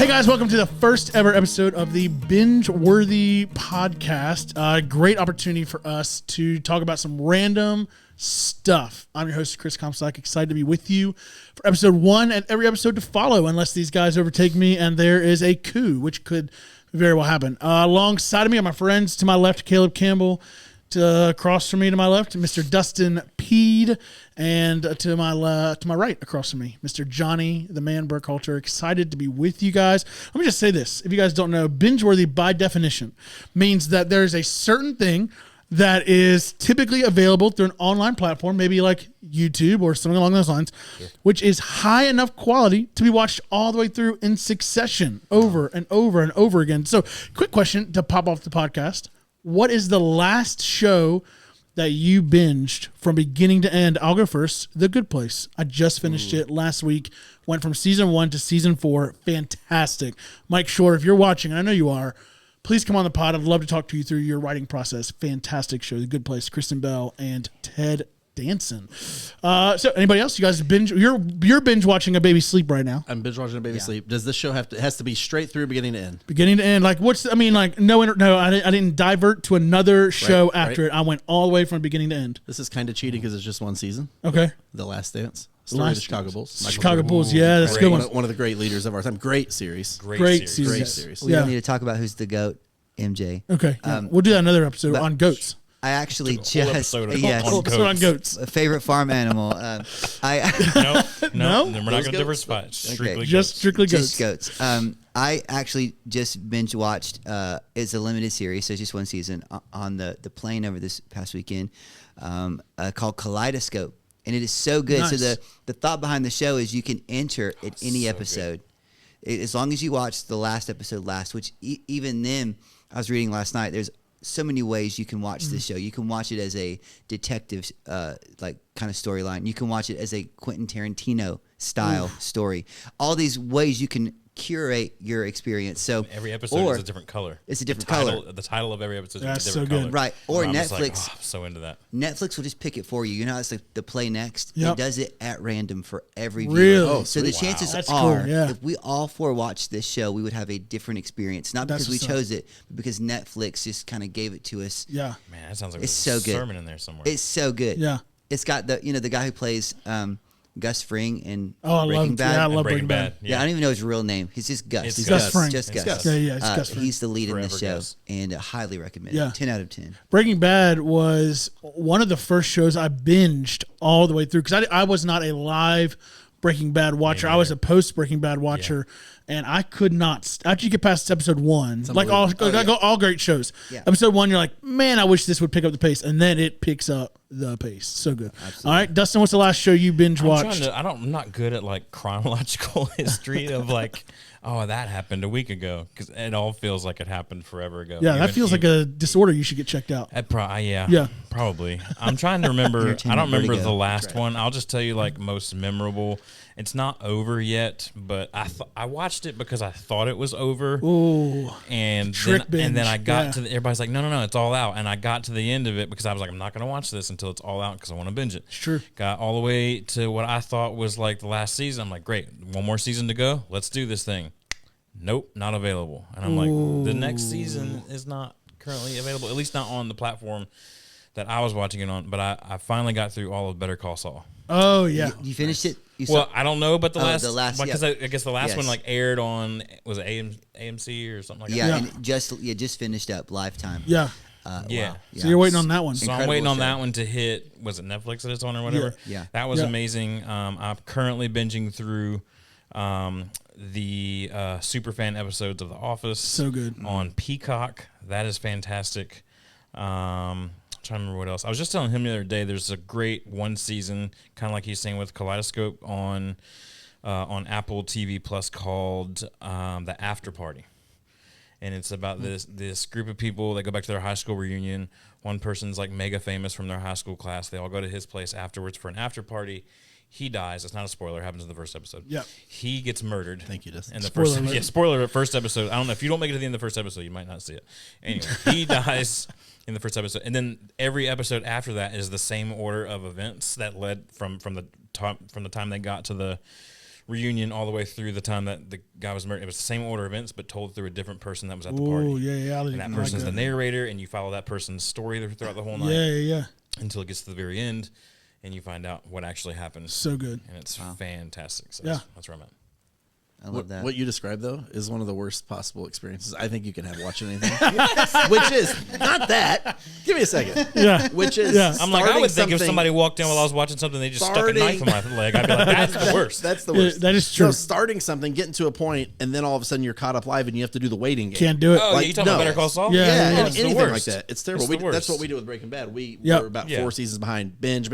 Hey guys, welcome to the first ever episode of the Bingeworthy podcast. Great opportunity for us to talk about some random stuff. I'm your host, Chris Comstock, excited to be with you for episode 1 and every episode to follow, unless these guys overtake me and there is a coup, which could very well happen. Alongside of me are my friends. To my left, Caleb Campbell. Across from me to my left, Mr. Dustin Peed, and to my right across from me, Mr. Johnny, the man Burkhalter. Excited to be with you guys. Let me just say this. If you guys don't know, binge-worthy by definition means that there is a certain thing that is typically available through an online platform, maybe like YouTube or something along those lines, which is high enough quality to be watched all the way through in succession over and over and over again. So quick question to pop off the podcast. What is the last show that you binged from beginning to end? I'll go first. The Good Place. I just finished it last week. Went from season 1 to season 4. Fantastic. Mike Shore, if you're watching, and I know you are, please come on the pod. I'd love to talk to you through your writing process. Fantastic show. The Good Place. Kristen Bell and Ted Danson. So anybody else? You guys binge? You're binge watching A Baby Sleep right now. I'm binge watching A Baby Sleep. Does this show has to be straight through beginning to end? Beginning to end. Like no, I didn't divert to another show after it. I went all the way from beginning to end. This is kind of cheating because it's just one season. Okay. The Last Dance. Story of the Chicago Bulls. Chicago Bulls. Yeah, that's a good one. One of the great leaders of our time. Great series. Great series. We don't need to talk about who's the GOAT, MJ. Okay. We'll do that another episode on goats. I actually episode on goats. A favorite farm animal. No, we're not going to diversify. Strictly goats. I actually just binge watched. It's a limited series, so it's just one season on the plane over this past weekend, called Kaleidoscope, and it is so good. Nice. So the thought behind the show is you can enter at any episode, as long as you watch the last episode last. Which even then, I was reading last night. There's so many ways you can watch this show. You can watch it as a detective like kind of storyline. You can watch it as a Quentin Tarantino style story. All these ways you can curate your experience. So every episode is a different color. It's a different color. The title of every episode is a different so color. good. Right. Or Netflix. I'm so into that. Netflix will just pick it for you. You know how it's like the play next? Yep. It does it at random for every viewer. Really? Oh, so the chances That's are, cool, yeah. if we all four watched this show, we would have a different experience. Not because we chose it, but because Netflix just kind of gave it to us. Yeah. Man, that sounds like it's there's so a good. sermon in there somewhere. It's so good. Yeah. It's got the guy who plays Gus Fring in I Breaking Bad. I love Breaking Bad. Yeah, I don't even know his real name. He's just Gus. It's He's Gus Fring. Just Gus. Yeah, it's Gus Fring. He's the lead in this Forever show, Gus. and highly recommend it. Yeah. 10 out of 10. Breaking Bad was one of the first shows I binged all the way through because I was not a live Breaking Bad watcher. I was a post Breaking Bad watcher, and I could not. After you get past episode 1, like all great shows, episode 1, you're like, man, I wish this would pick up the pace, and then it picks up the pace. So good. Absolutely. All right, Dustin, what's the last show you binge watched? I'm not good at like chronological history of like, oh, that happened a week ago because it all feels like it happened forever ago. Yeah, that feels like a disorder. You should get checked out. Probably. I'm trying to remember. I don't remember the last right. one. I'll just tell you like most memorable. It's not over yet, but I watched it because I thought it was over. Ooh, and then I got to everybody's like, no, it's all out, and I got to the end of it because I was like, I'm not going to watch this until it's all out because I want to binge it. Sure. Got all the way to what I thought was like the last season. I'm like, great, one more season to go. Let's do this thing. Nope, not available. And I'm like, the next season is not currently available, at least not on the platform that I was watching it on. But I finally got through all of Better Call Saul. Oh yeah, You finished it. Well, I don't know, but the last because I guess the last one like aired on was it AMC or something like that. Yeah, and it just finished up Lifetime. Yeah. Wow. So you're waiting on that one. So I'm waiting on that one to hit. Was it Netflix that it's on or whatever? Yeah. That was amazing. I'm currently binging through the Superfan episodes of The Office. So good. On Peacock. That is fantastic. Trying to remember what else. I was just telling him the other day. There's a great one season, kind of like he's saying with Kaleidoscope on Apple TV Plus called The After Party, and it's about this group of people that go back to their high school reunion. One person's like mega famous from their high school class. They all go to his place afterwards for an after party. He dies. It's not a spoiler. It happens in the first episode. Yeah. He gets murdered. Thank you, Dustin. In the spoiler alert, first episode. I don't know. If you don't make it to the end of the first episode, you might not see it. Anyway, he dies in the first episode. And then every episode after that is the same order of events that led from the time they got to the reunion all the way through the time that the guy was murdered. It was the same order of events, but told through a different person that was at the party. Oh, yeah. And that person's the narrator, and you follow that person's story throughout the whole night. Yeah. Until it gets to the very end, and you find out what actually happened. So good. And it's fantastic. So Yeah. that's where I'm at. I love that. What you described, though, is one of the worst possible experiences I think you can have watching anything. Which is not that. Give me a second. Yeah. Which is I'm like, I would think if something- somebody walked in while I was watching something, they just stuck a knife in my leg. I'd be like, that's the worst. That's the worst. that is true. So starting something, getting to a point, and then all of a sudden you're caught up live, and you have to do the waiting game. Can't do it. Oh, Like, yeah, you talking about no. Better Call Saul? Yeah, Yeah, yeah. It's the anything like worst. that. It's terrible. It's the That's worst. what we do with Breaking Bad. We Yep. were about Yeah. 4 seasons behind. Binge.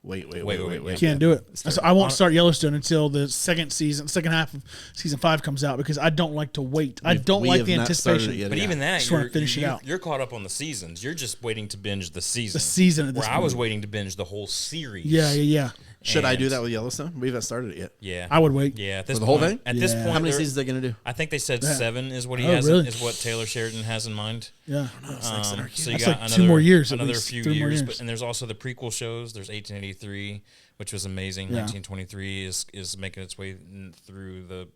Wait. Can't do it. So I won't start Yellowstone until the second half of season 5 comes out because I don't like to wait. I don't We like have the not started anticipation. it yet. But even that, Just wanna finish it out. you're caught up on the seasons. You're just waiting to binge the season. The season at this Where I was point. waiting to binge the whole series. Yeah. Should I do And- that with Yellowstone? We haven't started it yet. Yeah. I would wait. Yeah. At this For the whole point- thing? At this Yeah. point, How many they're- seasons are they going to do? I think they said 7 is what he Oh, has. really? Is what Taylor Sheridan has in mind. Yeah. So you That's got like 2 more years at another least, few 3 more years. years. But, and there's also the prequel shows. There's 1883, which was amazing. Yeah. 1923 is making its way through the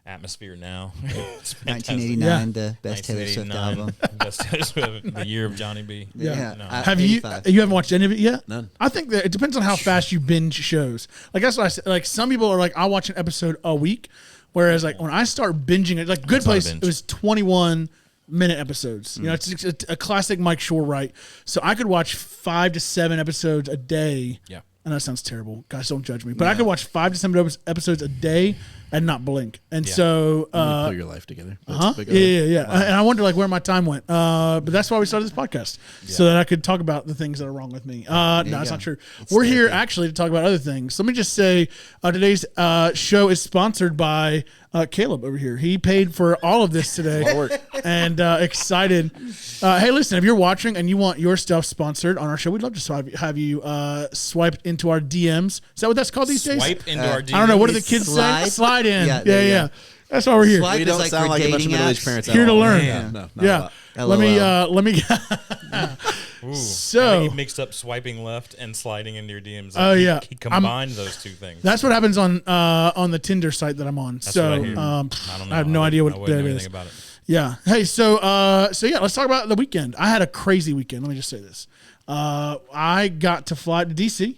atmosphere now. It's fantastic. 1989, the best Taylor Swift 1989, album. Best Taylor Swift, the year of Johnny B. Yeah. No. Have you 85. haven't watched any of it yet? None. I think that it depends on how fast you binge shows. Like that's what I said. Like some people are like, I watch an episode a week, whereas like when I start binging it, like Good not a Place, binge. it was 21-minute episodes. You know, it's a classic Mike Shore, right? So I could watch 5 to 7 episodes a day. Yeah. I know that sounds terrible. Guys, don't judge me. But I could watch 5 to 7 episodes a day and not blink. And Yeah. so, Put your life together. huh? Yeah. And I wonder like where my time went. But that's why we started this podcast, so that I could talk about the things that are wrong with me. No, you that's go. not true. It's We're here therapy. actually to talk about other things. Let me just say, today's show is sponsored by Caleb over here. He paid for all of this today, and excited. Hey, listen, if you're watching and you want your stuff sponsored on our show, we'd love to have you swiped into our DMs. Is that what that's called these days? Swipe into our DMs. I don't know. What do the It's kids slide. say? Slide in. Yeah, there you Yeah. go. That's why we're here. Swipe We is don't like sound for like a bunch of dating middle-aged apps. parents. Here at to all. learn. No, not Yeah. a lot. Let me. Ooh, I So- think he mixed up swiping left and sliding into your DMs. Oh, He- yeah. He combined those two things. That's what happens on the Tinder site that I'm on. That's So what I hear. I don't know. have no idea I what wouldn't that know is. anything about it. Yeah. Hey, so yeah, let's talk about the weekend. I had a crazy weekend. Let me just say this. I got to fly to DC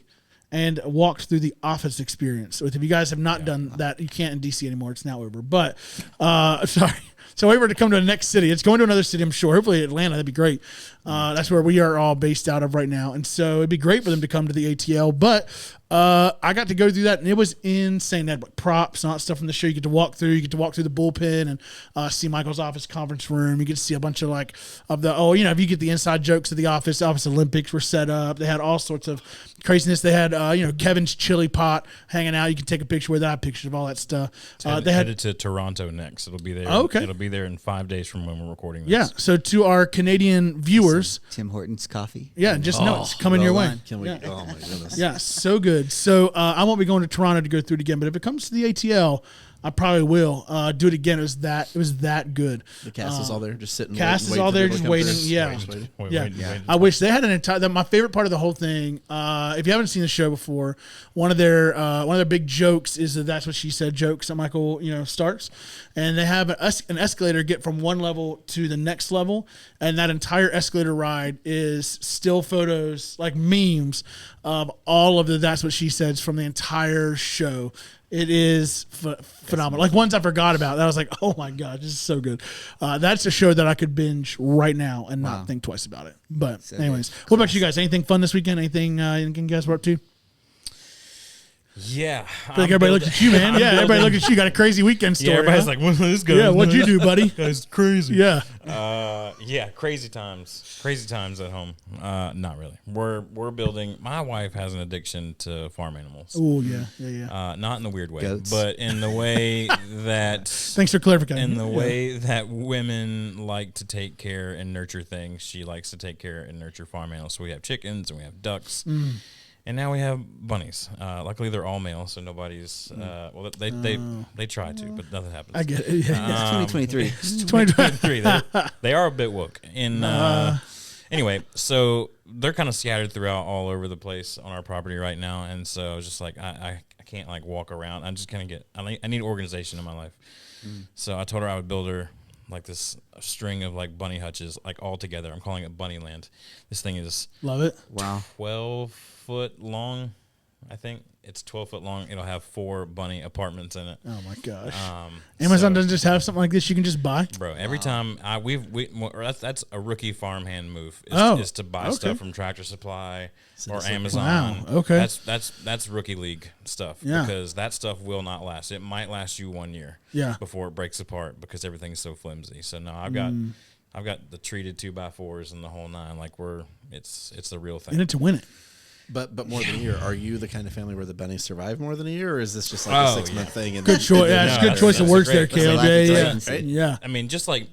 and walked through the Office experience. So if you guys have not done that, you can't in DC anymore. It's now over. But sorry. So we were to come to the next city. It's going to another city, I'm sure. Hopefully Atlanta. That'd be great. That's where we are all based out of right now. And so it'd be great for them to come to the ATL. But I got to go through that, and it was insane. They had like props and all that stuff from the show. You get to walk through. You get to walk through the bullpen and see Michael's office conference room. You get to see a bunch of like if you get the inside jokes of the Office Olympics were set up. They had all sorts of craziness. They had Kevin's chili pot hanging out. You can take a picture with that. I have pictures of all that stuff. They had Headed to Toronto next. It'll be there. Oh, okay. It'll be there in 5 days from when we're recording this. yeah. So to our Canadian viewers, Tim Hortons coffee. yeah, just know it's coming your way. Can we? Yeah. Oh my goodness. Yeah, so good. So I won't be going to Toronto to go through it again, but if it comes to the ATL, I probably will do it again. It was that good. The cast is all there, just sitting. Cast waiting is all for there, people to just come waiting. through. Yeah. Just waiting. Wait. I wish they had an entire. My favorite part of the whole thing. If you haven't seen the show before, one of their big jokes is that that's what she said jokes that Michael starts, and they have an escalator get from one level to the next level, and that entire escalator ride is still photos like memes of all of the that's what she says from the entire show. It is phenomenal. Like ones I forgot about. That I was like, oh my god, this is so good. That's a show that I could binge right now and not think twice about it. But So anyways, what about you guys? Anything fun this weekend? Anything you guys were up to? Yeah. I feel like everybody looked at you, man. Yeah, everybody looked at you. Got a crazy weekend story. Yeah, everybody's huh? like, "What is yeah, what'd you do, buddy? That's crazy." Yeah. Yeah, crazy times at home. Not really. We're building. My wife has an addiction to farm animals. Oh yeah. Not in the weird way, Goats. but in the way that Thanks for clarifying. in the way that women like to take care and nurture things, she likes to take care and nurture farm animals. So we have chickens and we have ducks. And now we have bunnies. Luckily, they're all male, so nobody's. Well, they try to, but nothing happens. I get it. Yeah. It's 2023. 2020. 23. They are a bit woke. Anyway, so they're kind of scattered throughout all over the place on our property right now, and so I was just like, I can't like walk around. I'm just gonna I need organization in my life. So I told her I would build her like this string of like bunny hutches, like all together. I'm calling it Bunny Land. This thing is Love it. Wow. 12 foot long. I think it's 12 foot long. It'll have 4 bunny apartments in it. Oh my gosh. Amazon doesn't just have something like this you can just buy. Bro, every time that's a rookie farmhand move is to buy okay. stuff from Tractor Supply or like, Amazon. wow, okay. That's rookie league stuff Yeah. because that stuff will not last. It might last you 1 year Yeah. before it breaks apart because everything's so flimsy. So no, I've got the treated 2x4s and the whole nine. Like it's the real thing. In it to win it. But more than a year, are you the kind of family where the bunnies survive more than a year, or is this just like a 6 month thing? And Good choice. Yeah, it's a good choice of words there, Caleb. Yeah. Yeah. I mean, just like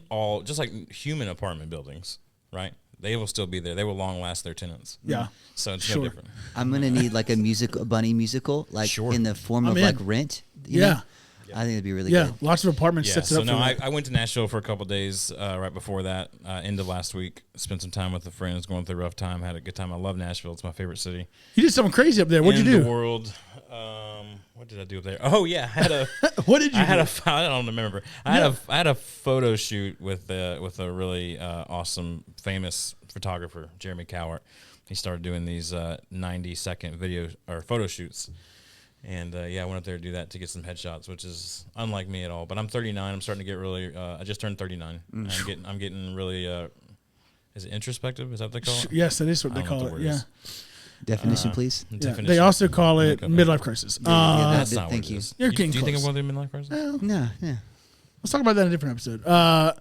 human apartment buildings, right? They will still be there. They will long last their tenants. Yeah. So it's Sure. no different. I'm gonna need like a bunny musical, like Sure. in the form I'm of in. like Rent. you Yeah. know? I think it'd be really Yeah. good. Lots of apartments Yeah, sets it so up no, for that. I went to Nashville for a couple of days right before that, end of last week. Spent some time with the friends, going through a rough time. Had a good time. I love Nashville. It's my favorite city You did something crazy up there. What'd in you the do? world. What did I do up there? Oh yeah, I had a. What did you do? I don't remember. I had a photo shoot with a really awesome, famous photographer, Jeremy Cowart. He started doing these 90-second video or photo shoots. And I went up there to do that to get some headshots, which is unlike me at all. But I'm 39. I'm starting to get really. I just turned 39. I'm getting really. Is it introspective? Is that what they call it? Yes, that is what I they don't know call what it. the word Yeah. is. Definition, please. Yeah. Definition. They also call it Look up midlife crisis. That's not Thank what it you. is. You're Do getting you think I'm close. going through midlife crisis? No, yeah. Let's talk about that in a different episode. I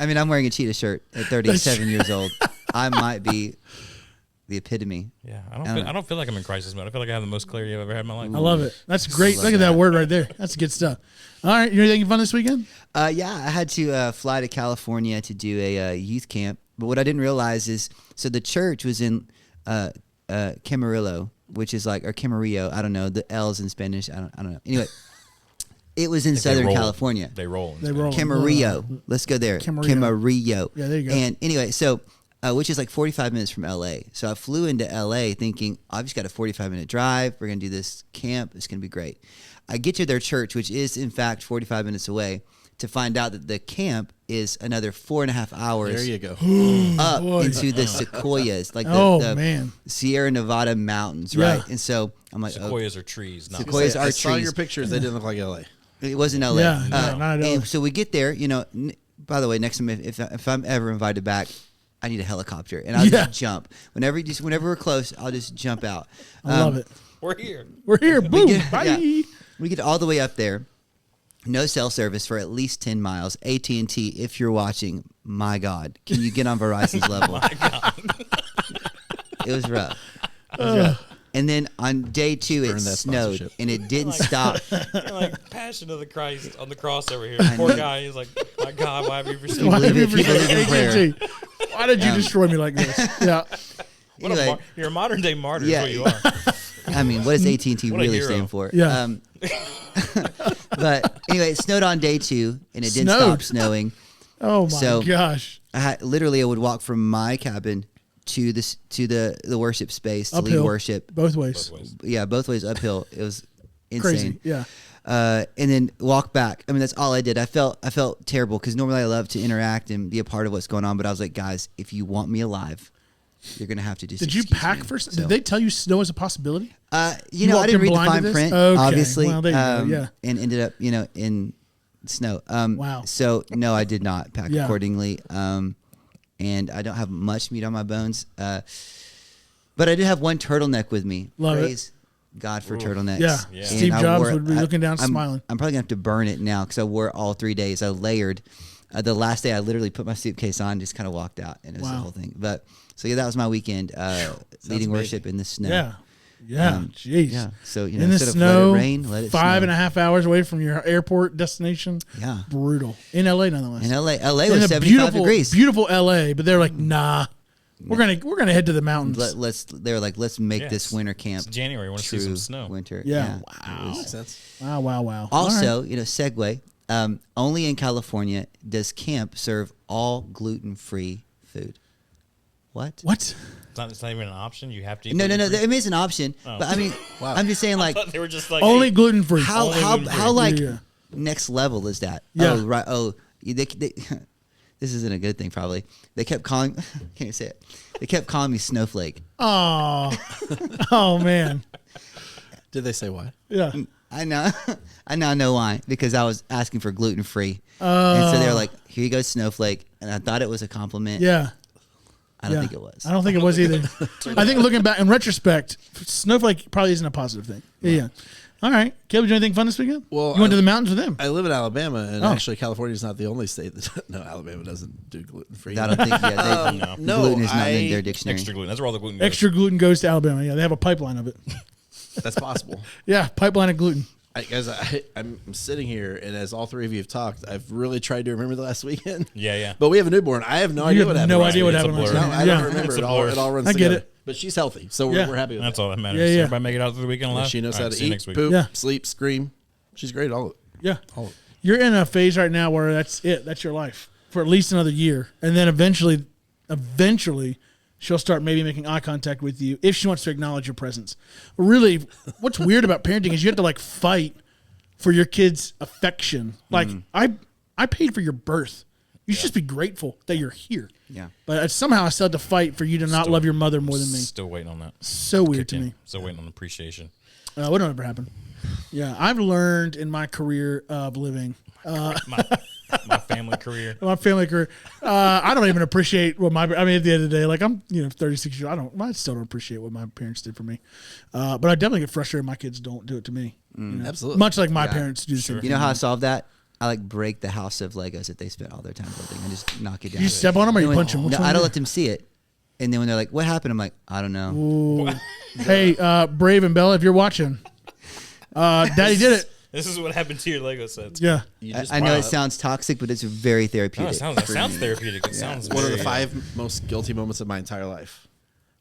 mean, I'm wearing a cheetah shirt at 37 years old. I might be the epitome. Yeah, I don't feel like I'm in crisis mode. I feel like I have the most clarity I've ever had in my life. I love it. That's great. Look at that word right there. That's good stuff. All right. You do anything fun this weekend? Yeah, I had to fly to California to do a youth camp. But what I didn't realize is, so the church was in Camarillo, which is like, or Camarillo. I don't know. The L's in Spanish. I don't know. Anyway, it was in They Southern roll. California. They roll. They roll. Camarillo. Let's go there. Camarillo. Yeah, there you go. And anyway, so which is like 45 minutes from LA. So I flew into LA thinking, I've just got a 45-minute drive. We're going to do this camp. It's going to be great. I get to their church, which is in fact 45 minutes away, to find out that the camp is another 4.5 hours There you go. up Boy. into the sequoias, like Oh, man. Sierra Nevada mountains, Yeah. right? And so I'm like, Sequoias are trees, not Sequoias are I saw trees. your pictures. They didn't look like LA. It wasn't LA. Yeah, no, not at all. And so we get there, by the way, next time if I'm ever invited back, I need a helicopter and I'll Yeah. just jump. Whenever we're close, I'll just jump out. I love it. We're here. We're here. Boom. Bye. Yeah. We get all the way up there. No cell service for at least 10 miles. AT&T, if you're watching, my God, can you get on Verizon's level? It was rough. And then on day 2, it Burn that snowed, sponsorship. and it didn't stop. Like Passion of the Christ on the cross over here. Poor guy. He's like, my God, why have you forsaken Why me? believe have it, you you believe in prayer. AT&T? Why did you destroy me like this? Yeah. What a Anyway. you're a modern day martyr. Yeah. Is what you are. I mean, what does AT&T What a really hero. stand for? Yeah. But anyway, it snowed on day 2, and it didn't Snowed. stop snowing. Oh, my So- gosh. I would walk from my cabin to the worship space to lead Uphill. worship. Both ways. Both ways. Yeah, both ways uphill. It was insane. Crazy. Yeah. And then walk back. I mean, that's all I did. I felt terrible because normally I love to interact and be a part of what's going on. But I was like, guys, if you want me alive, you're gonna have to just. Did you excuse pack me. first? So, Did they tell you snow is a possibility? you know, I walked didn't in read the blind to fine this? print, Okay. obviously. Well, there you go. Yeah. And ended up, in snow. Wow. So no, I did not pack Yeah. accordingly. And I don't have much meat on my bones. But I did have one turtleneck with me. Love it. Praise God for turtlenecks. Yeah. Yeah. Steve And I Jobs wore it- would be looking down, I'm- smiling. I'm probably gonna have to burn it now because I wore it all 3 days. I layered. The last day, I literally put my suitcase on, just kind of walked out, and it was the Wow. whole thing. But so yeah, that was my weekend, leading amazing. worship in the snow. Yeah. Yeah. Jeez. Yeah. So In the instead of let snow, it rain, let it 5.5 hours away from your airport destination. Yeah. Brutal. In LA, nonetheless. In LA In was a 75 degrees. Beautiful LA, but they're like, nah, we're gonna head to the mountains. They were like, let's make Yeah, this it's- winter camp. It's January. You want to see true some snow. Winter. Yeah. Wow. Makes sense. Wow. All Also, right. segue. Only in California does camp serve all gluten-free food. What? What? It's not even an option. You have to eat No. gluten-free? It is an option, but I mean, I'm just saying, I like, thought they were just like Only hey, gluten free. how like Yeah. next level is that? Yeah. Oh, right. Oh, they this isn't a good thing. Probably they kept calling. Can't even say it. They kept calling me Snowflake. Oh, oh man. Did they say why? Yeah. I know. I now know why, because I was asking for gluten free, and so they were like, "Here you go, Snowflake," and I thought it was a compliment. Yeah. I don't Yeah. think it was. I don't think it was either. I think looking back in retrospect, Snowflake probably isn't a positive thing. Yeah. All right. Caleb, did you do anything fun this weekend? Well, you went to the mountains with him. I live in Alabama, and Oh. actually, California is not the only state that. No, Alabama doesn't do gluten free. I don't think. Yeah, No, gluten is not in I- their dictionary. extra gluten. That's where all the gluten goes. Extra gluten goes to Alabama. Yeah, they have a pipeline of it. That's possible. Yeah, pipeline of gluten. Guys, I'm sitting here, and as all three of you have talked, I've really tried to remember the last weekend. Yeah. But we have a newborn. I have no idea have what happened. no last idea what week. happened It's a last blur. No, weekend. I Yeah. don't remember. It's a It all runs I get together. it. But she's healthy, so Yeah. we're happy with That's it. all that matters. Yeah, yeah. Everybody make it out through the weekend alive. She knows All how right, to see you eat, next week. poop, Yeah. sleep, scream. She's great at all of it. Yeah. All of it. You're in a phase right now where that's it. That's your life for at least another year. And then eventually, she'll start maybe making eye contact with you if she wants to acknowledge your presence. Really, what's weird about parenting is you have to like fight for your kid's affection. Like I paid for your birth. You should just be grateful that you're here. Yeah. But somehow I still had to fight for you to not love your mother more than me. Still waiting on that. So weird to me. Still waiting on appreciation. What ever happen? Yeah, I've learned in my career of living, My family career. my family career, I don't even appreciate what at the end of the day, like I'm, 36 years old. I still don't appreciate what my parents did for me. But I definitely get frustrated when my kids don't do it to me. Absolutely. Much like my parents do the same You thing. know how I solve that? I like break the house of Legos that they spent all their time building. I just knock it down. You step on them or you And when- punch them? No, I don't let them see it. And then when they're like, "What happened?" I'm like, "I don't know." Ooh. Hey, Brave and Bella, if you're watching, Daddy did it. This is what happened to your Lego sets. Yeah. You just I know brought it up sounds toxic, but it's very No, therapeutic. it sounds therapeutic. It sounds one of the very- 5 most guilty moments of my entire life.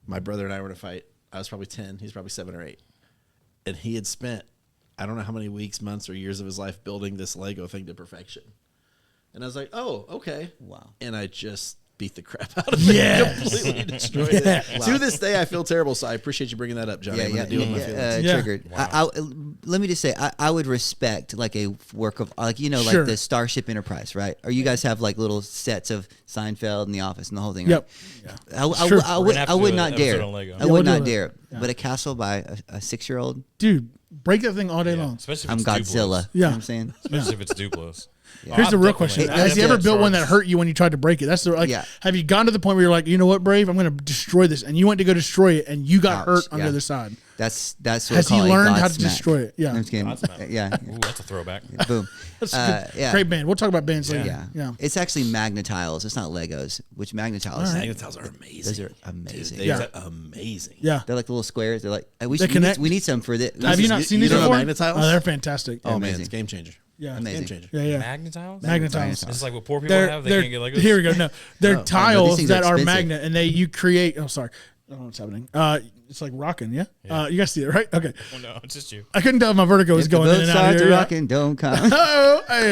My brother and I were in a fight. I was probably 10. He's probably 7 or 8. And he had spent, I don't know how many weeks, months, or years of his life building this Lego thing to perfection. And I was like, oh, okay. Wow. And I just beat the crap out of it. Yes. Completely destroyed Yeah. it. To this day, I feel terrible. So I appreciate you bringing that up, Johnny. Yeah, I'm going to deal with my feelings. Yeah. triggered. Let me just say, I would respect like a work of like Sure. like the Starship Enterprise, right? Or you guys have like little sets of Seinfeld and The Office and the whole thing. Right? Yep. I Sure. We're gonna would have I to would do not an episode dare. on Lego. I Yeah, we'll would do not it. dare. Yeah. But a castle by a 6-year-old. Dude, break that thing all day long. Especially if I'm it's Godzilla. Duplos. You know Yeah. what I'm saying? Especially if it's Duplos. Here's the real I've question: definitely- has he I've ever built one that definitely- hurt you when you tried to break it? That's the Yeah. Have you gone to the point where you're like, you know what, Brave, I'm going to destroy this, and you went to go destroy it, and you got Ouch, hurt on yeah. the other side? That's what Has I he call a learned how to Godsmack. destroy it? Yeah. I'm just kidding. Godsmack. Yeah. Ooh, that's a throwback. Boom. That's good. Yeah. Great band. We'll talk about bands later. Yeah. Yeah. It's actually Magnetiles. It's not Legos. Which Magnetiles? All right. Magnetiles are amazing. Those are amazing. They Yeah. are amazing. Yeah. They're like little squares. They're like we They should, connect. we need some for this. Have you not you- seen you these don't know before? Magnetiles? Oh, they're fantastic. Oh, man, Amazing. it's a game changer. Yeah. Amazing. Game changer. Yeah, yeah. Magnetiles? Magnetiles. It's like what poor people have. They can't get Legos. Here we go. No, they're these tiles things that are are expensive. magnet, and you create. Oh, sorry. I don't know what's happening. It's like rocking. Yeah. You guys see it, right? Okay. Oh, no, it's just you. I couldn't tell if my vertigo was If the going in boat and out starts here. Yeah. rocking, don't come. Oh, hey,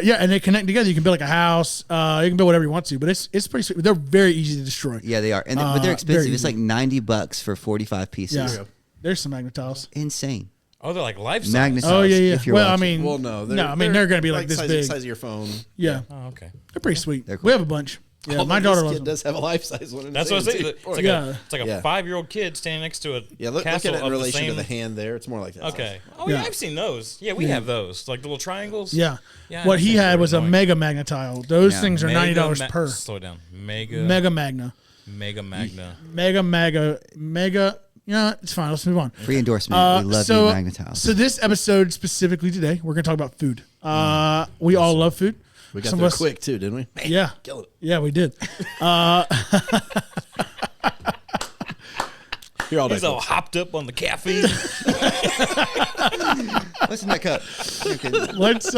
yeah, and they connect together. You can build like a house. You can build whatever you want to, but it's pretty sweet. They're very easy to destroy. Yeah, they are, and but they're very expensive. It's easy. like $90 for 45 pieces. Yeah. There's some magnetiles. Insane. Oh, they're like life size. Magnetiles. Oh yeah. If you're Well, watching. I mean, Well, no. they're going to be like this size, big. size of your phone. Yeah, Oh, okay. they're pretty sweet. They're cool. We have a bunch. Yeah, Although my daughter this loves kid them. does have a life size one. in That's his what I hand, say. too. It's like Yeah. it's like a Yeah. 5-year-old kid standing next to a Yeah, look at castle it in of the relation same. to the hand there. It's more like that. Okay. Oh Yeah. yeah, I've seen those. Yeah, we have those. Like the little triangles. Yeah. Yeah, What I he think had they're was a annoying. mega magnetile. Those Yeah. things are $90 per. Slow down. Mega Mega magna. magna. Mega. You know, it's fine. Let's move on. Free endorsement. We love you, Magnetiles. So this episode specifically today, we're going to talk about food. We all love food. We got Some there of us- quick too, didn't we? Man, Yeah. kill it. Yeah, we did. You're all He's all folks. hopped up on the caffeine. What's in that cup? Okay. Let's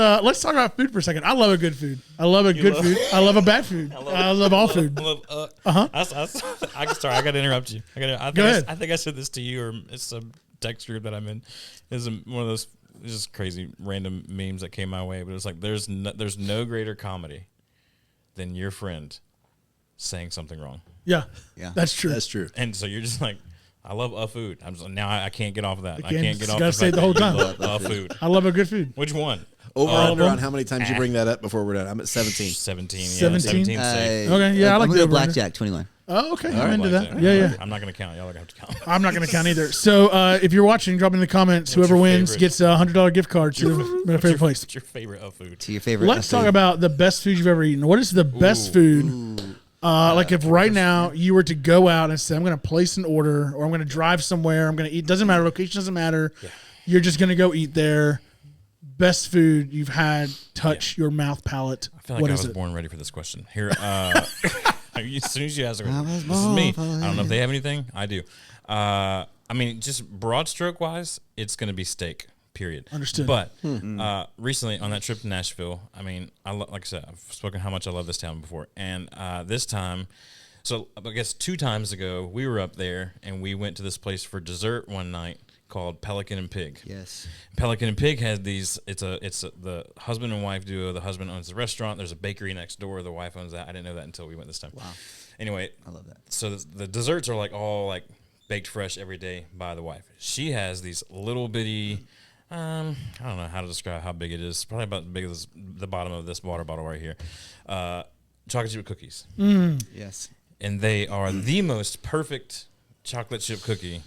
talk about food for a second. I love a good food. I love a good food. I love a bad food. I love all food. Uh-huh. Sorry, I got to interrupt you. Go ahead. I think I said this to you, or it's a text group that I'm in. It's one of those just crazy random memes that came my way, but it's like there's no greater comedy than your friend saying something wrong. Yeah. Yeah. That's true. That's true. And so you're just like, I love food. I'm just, now I can't get off of that. I Again, can't get off. gotta say it the whole time. Love food. I love a good food. Which one? Over All of under them? on how many times you bring that up before we're done. I'm at 17. 17. Yeah, 17? 17 safe. Okay, yeah, I like I'm the gonna go over-under. blackjack 21. Oh, okay. I'm right, into that. Blackjack. Yeah, yeah. I'm not going to count. Y'all are going to have to count. I'm not going to count either. So if you're watching, drop in the comments. What's Whoever your wins favorite? gets a $100 gift card to my favorite place. What's your favorite of food? To your favorite. Let's talk about the best food you've ever eaten. What is the best food? Like if right now you were to go out and say, I'm going to place an order or I'm going to drive somewhere, I'm going to eat. Doesn't matter. Location doesn't matter. Yeah. You're just going to go eat there. Best food you've had touch your mouth palate. I feel like What I is was it? born ready for this question. Here, as soon as you ask, this is me. I don't know if they have anything. I do. I mean, just broad stroke wise, it's going to be steak. Period. Understood. But recently on that trip to Nashville, I mean, like I said, I've spoken how much I love this town before, and this time, so I guess 2 times ago, we were up there and we went to this place for dessert one night called Pelican and Pig. Yes. Pelican and Pig has these. It's the husband and wife duo. The husband owns the restaurant. There's a bakery next door. The wife owns that. I didn't know that until we went this time. Wow. Anyway, I love that. So the desserts are like all like baked fresh every day by the wife. She has these little bitty. I don't know how to describe how big it is. Probably about as big as the bottom of this water bottle right here. Chocolate chip cookies. Yes. And they are the most perfect chocolate chip cookie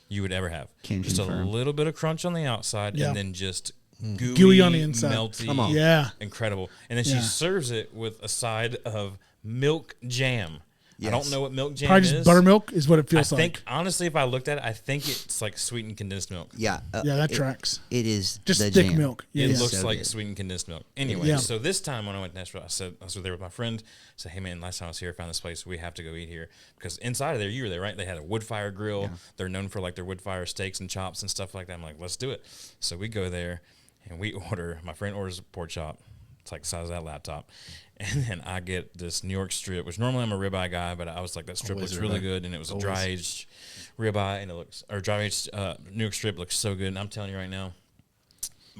you would ever have. Can just confirm. a little bit of crunch on the outside, Yeah. and then just Gooey on the inside. melty, Come on. Yeah. incredible. And then Yeah. she serves it with a side of milk jam. I Yes. don't know what milk jam Probably is. just buttermilk is what it I feels think like. honestly, if I looked at it, I think it's like sweetened condensed milk. Yeah. Yeah, that tracks. It is Just the thick jam. milk. Yeah, It yeah. looks So like good. sweetened condensed milk. Anyway, Yeah. so this time when I went to Nashville, I was there with my friend. I said, hey, man, last time I was here, I found this place. We have to go eat here. Because inside of there, you were there, right? They had a wood fire grill. Yeah. They're known for like their wood fire steaks and chops and stuff like that. I'm like, let's do it. So we go there and we order. My friend orders a pork chop. It's like the size of that laptop. And then I get this New York strip, which normally I'm a ribeye guy, but I was like, that strip Always looks really ribeye. good. And it was a Always. dry aged ribeye, and it looks, or dry aged New York strip looks so good. And I'm telling you right now,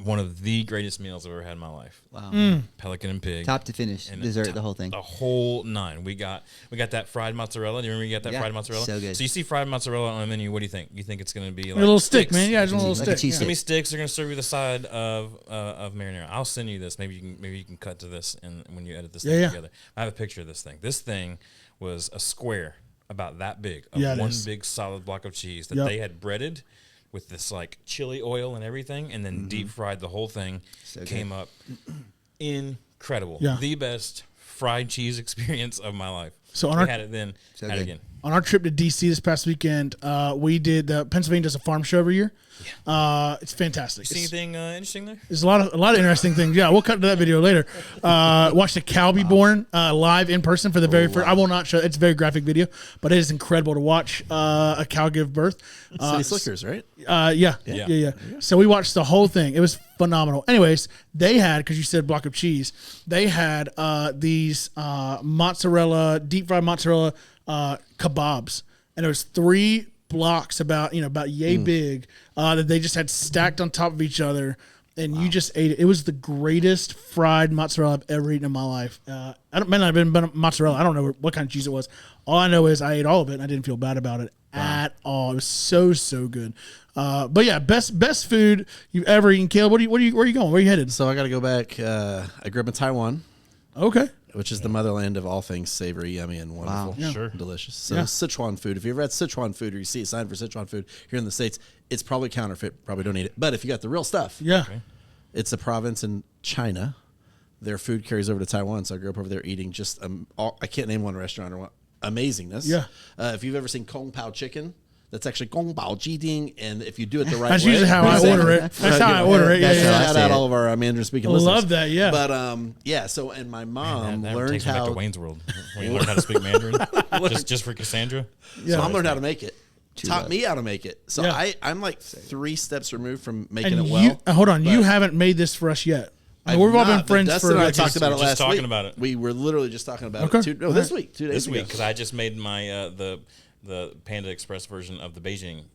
one of the greatest meals I've ever had in my life. Wow. Pelican and Pig. Top to finish, And dessert, the whole thing. The whole 9. We got that fried mozzarella. Do you remember you got that Yeah, fried mozzarella? so good. So you see fried mozzarella on the menu. What do you think? You think it's going to be like A little stick, sticks? man. Yeah, just a little Like a stick. cheese yeah. Give me sticks. They're going to serve you the side of marinara. I'll send you this. Maybe you can cut to this and when you edit this thing Yeah. together. I have a picture of this thing. This thing was a square about that big of Yeah, it one is. big solid block of cheese that Yep. they had breaded with this like chili oil and everything, and then deep fried the whole thing. So good. Came up incredible. Yeah. The best fried cheese experience of my life. So on we our- had it then, So had it good. again. On our trip to DC this past weekend, we did Pennsylvania does a farm show every year. It's fantastic. See It's- anything interesting there? There's a lot of interesting things. Yeah, we'll cut to that video later. Watched a cow be born live in person for the very first. I will not show. It's a very graphic video, but it is incredible to watch a cow give birth. City Slickers, right? Yeah. So we watched the whole thing. It was phenomenal. Anyways, they had, because you said block of cheese, they had these mozzarella, deep fried mozzarella kebabs, and it was 3 blocks about yay big that they just had stacked on top of each other, and you just ate it. It was the greatest fried mozzarella I've ever eaten in my life. May not have been mozzarella. I don't know what kind of cheese it was. All I know is I ate all of it, and I didn't feel bad about it at all. It was so good. But yeah, best food you've ever eaten. Caleb, where are you going? Where are you headed? So I got to go back. I grew up in Taiwan, Okay. which is the motherland of all things savory, yummy, and wonderful. Yeah. Sure. Delicious. So Yeah. Sichuan food. If you ever had Sichuan food or you see a sign for Sichuan food here in the States, it's probably counterfeit. Probably don't eat it. But if you got the real stuff, Yeah. it's a province in China. Their food carries over to Taiwan. So I grew up over there eating just, I can't name one restaurant or what amazingness. Yeah. If you've ever seen Kung Pao chicken, that's actually Kung Pao Jiding. And if you do it the right That's way. usually how I order it. That's how I order it. Yeah, That's how I yeah. Shout say out it. all of our Mandarin speaking I listeners. love that, yeah. But yeah, so and my mom That learned takes me back to how. Wayne's World. When you learn how to speak Mandarin, just for Cassandra. Yeah. So mom learned how to make it. Taught love. me how to make it. So Yeah. I'm like 3 steps removed from making And it well. you hold on, you but haven't made this for us yet. I mean, I've we've all been not, but friends Dustin for and I like talked about it just last talking week. about it. We were literally just talking about Okay. it. This week, 2 days This ago. week, because I just made my the Panda Express version of the Beijing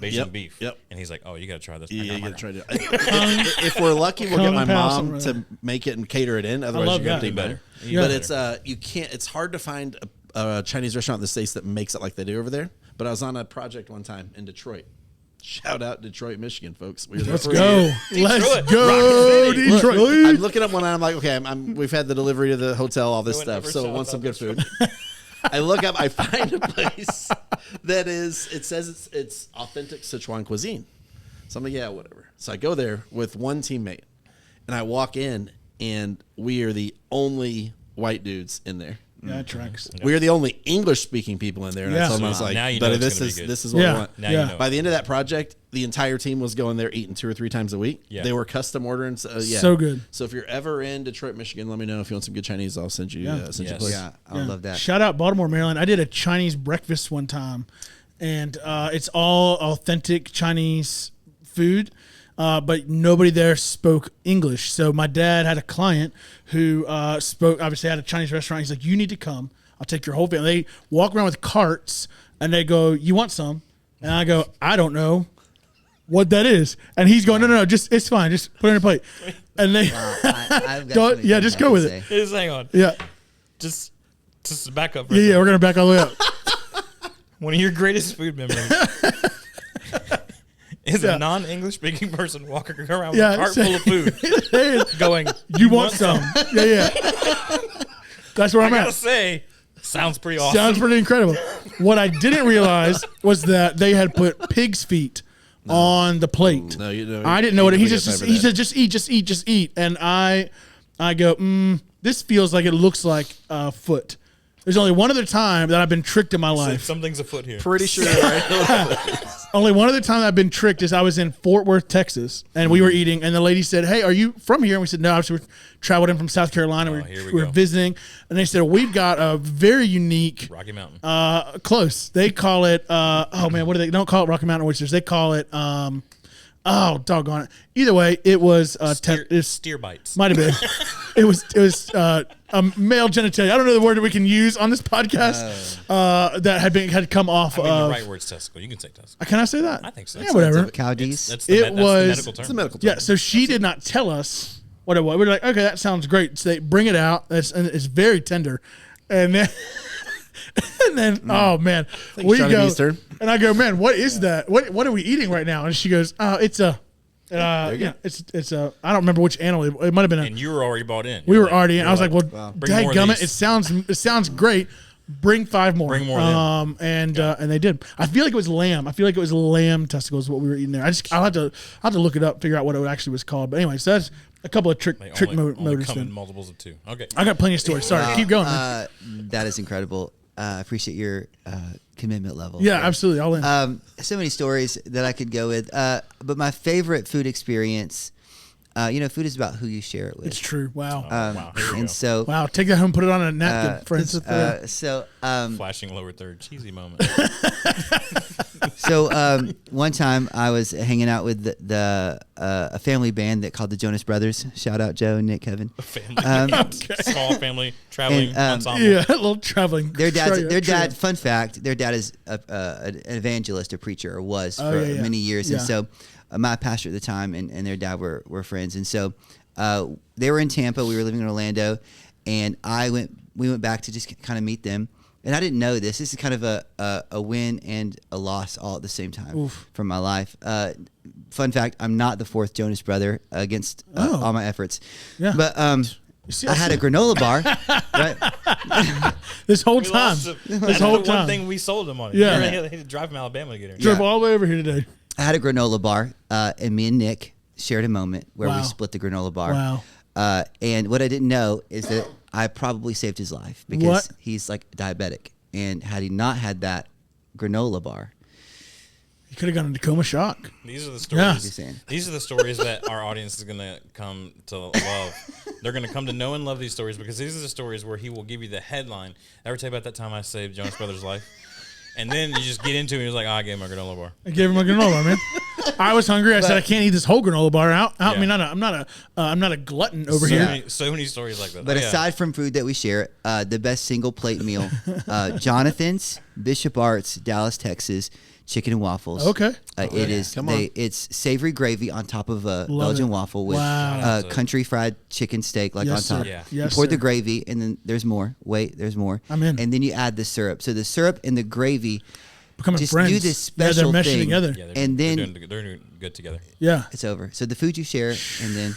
Yep, beef. yep. And he's like, "Oh, you got to try this." Yeah, you gotta try to. If we're lucky, we'll get my Kung Pao mom to make it and cater it in. Otherwise, love you're gonna that. do better. Yeah. But it's you can't. It's hard to find a Chinese restaurant in the States that makes it like they do over there. But I was on a project one time in Detroit. Shout out Detroit, Michigan, folks. We were there Let's for a go. year. Let's go, Detroit. Look, I'm looking up one and I'm like, okay, we've had the delivery to the hotel, all this No one stuff. ever So I shouts want some out good food. I look up, I find a place that is, it says it's authentic Sichuan cuisine. So I'm like, yeah, whatever. So I go there with one teammate and I walk in and we are the only white dudes in there. Yeah, it tracks. We are the only English-speaking people in there, and Yeah. I told them, I was like, Now you know "Buddy, it's this gonna be good. is what Yeah. we want." Now Yeah. you know. By the end of that project, the entire team was going there eating 2 or 3 times a week. Yeah. They were custom ordering. Yeah. So good. So if you're ever in Detroit, Michigan, let me know if you want some good Chinese. I'll send you. Yeah. Send you a Yes. place. Yeah, I love that. Shout out Baltimore, Maryland. I did a Chinese breakfast one time, and it's all authentic Chinese food, but nobody there spoke English. So my dad had a client who obviously had a Chinese restaurant. He's like, "You need to come. I'll take your whole family." They walk around with carts, and they go, "You want some?" And I go, "I don't know what that is." And he's going, "No, just it's fine. Just put it in a plate." And they, I've got Don't- something yeah, to just go with say. it. Just hang on. yeah, Just back up. For yeah, a yeah. second. We're gonna back all the way up. One of your greatest food memories is a non-English speaking person walking around with Yeah, a cart say- full of food, going, You want some? Yeah, yeah. That's where I I'm gotta at. say, sounds pretty awesome. Sounds pretty incredible. What I didn't realize was that they had put pig's feet on the plate. No, you know. I didn't know what he you just get time he for said that. just eat, and I go, this feels like it looks like a foot. There's only one other time that I've been tricked in my life. Something's afoot here. Pretty sure. Right? Only one other time I've been tricked is I was in Fort Worth, Texas, and we were eating, and the lady said, "Hey, are you from here?" And we said, "No, we traveled in from South Carolina. here we we were go. visiting." And they said, "We've got a very unique Rocky Mountain. close. They call it oh man, what do they don't call it Rocky Mountain oysters. They call it oh doggone it. Either way, it was steer bites. might have been. it was a male genitalia. I don't know the word that we can use on this podcast that had come off I mean, of the right word's testicle. You can say testicle. Can I say that? I think so. Yeah, whatever. Cow D's. That's It was- medical term. It's a medical term. Yeah, so she did not tell us what it was. We were like, okay, that sounds great. So they bring it out. It's very tender. And then, oh man, we Johnny go, B's turn. and I go, man, what is that? What are we eating right now? And she goes, it's a, it's a, I don't remember which animal. It might have been a, And you were already bought in. we You're were already in. you're I was like, well, Bring more of dadgummit, these. it sounds great. Bring 5 more. Bring more of them. And they did. I feel like it was lamb. I feel like it was lamb testicles what we were eating there. I'll have to look it up, figure out what it actually was called. But anyway, so that's a couple of trick They only motors. come in Then. multiples of 2. Okay. I got plenty of stories. Sorry, keep going. man. That is incredible. I appreciate your commitment level. Yeah, absolutely. All in. So many stories that I could go with. But my favorite food experience, food is about who you share it with. It's true. Wow. Wow. Here we go. And so, Wow. Take that home, put it on a napkin, friends. Flashing lower third. Cheesy moment. One time I was hanging out with a family band that called the Jonas Brothers. Shout out Joe, Nick, Kevin. Family. Small family. Traveling ensemble. Yeah, a little traveling. Their trio. dad. Fun fact: their dad is an evangelist, a preacher, or was for yeah. many years. Yeah. And so, my pastor at the time and their dad were friends. And so, they were in Tampa. We were living in Orlando, and we went back to just kind of meet them. And I didn't know this. This is kind of a win and a loss all at the same time from my life. Fun fact: I'm not the 4th Jonas brother against all my efforts. Yeah. But see, I had a granola bar. Right? this whole We time. lost it. This That's whole the time. one thing we sold him on. Yeah. He had to drive from Alabama to get here. Drove all the way over here today. I had a granola bar, and me and Nick shared a moment where Wow. we split the granola bar. Wow. And what I didn't know is that I probably saved his life because What? he's like diabetic. And had he not had that granola bar, You could have gone into coma shock. These are the Yeah. stories. Just saying. These are the stories that our audience is going to come to love. They're going to come to know and love these stories because these are the stories where he will give you the headline. Ever tell you about that time I saved Jonas Brothers' life? And then you just get into it and he's like, I gave him a granola bar. I gave him a granola, man. I was hungry. I said I can't eat this whole granola bar out. I Yeah. mean, I'm not a glutton over here. So many stories like that. But Oh, yeah. aside from food that we share, the best single plate meal, Jonathan's, Bishop Arts, Dallas, Texas, chicken and waffles. Okay. It is. Come on. It's savory gravy on top of a Love Belgian it. waffle with Wow. country fried chicken steak like Yes, on top. sir. Yeah. Yes, you pour sir. the gravy, and then there's more. Wait, there's more. I'm in. And then you add the syrup. So the syrup and the gravy Becoming just friends. do this Yeah, special they're meshing thing. together. Yeah, and then they're doing good together. Yeah. it's over. So the food you share, and then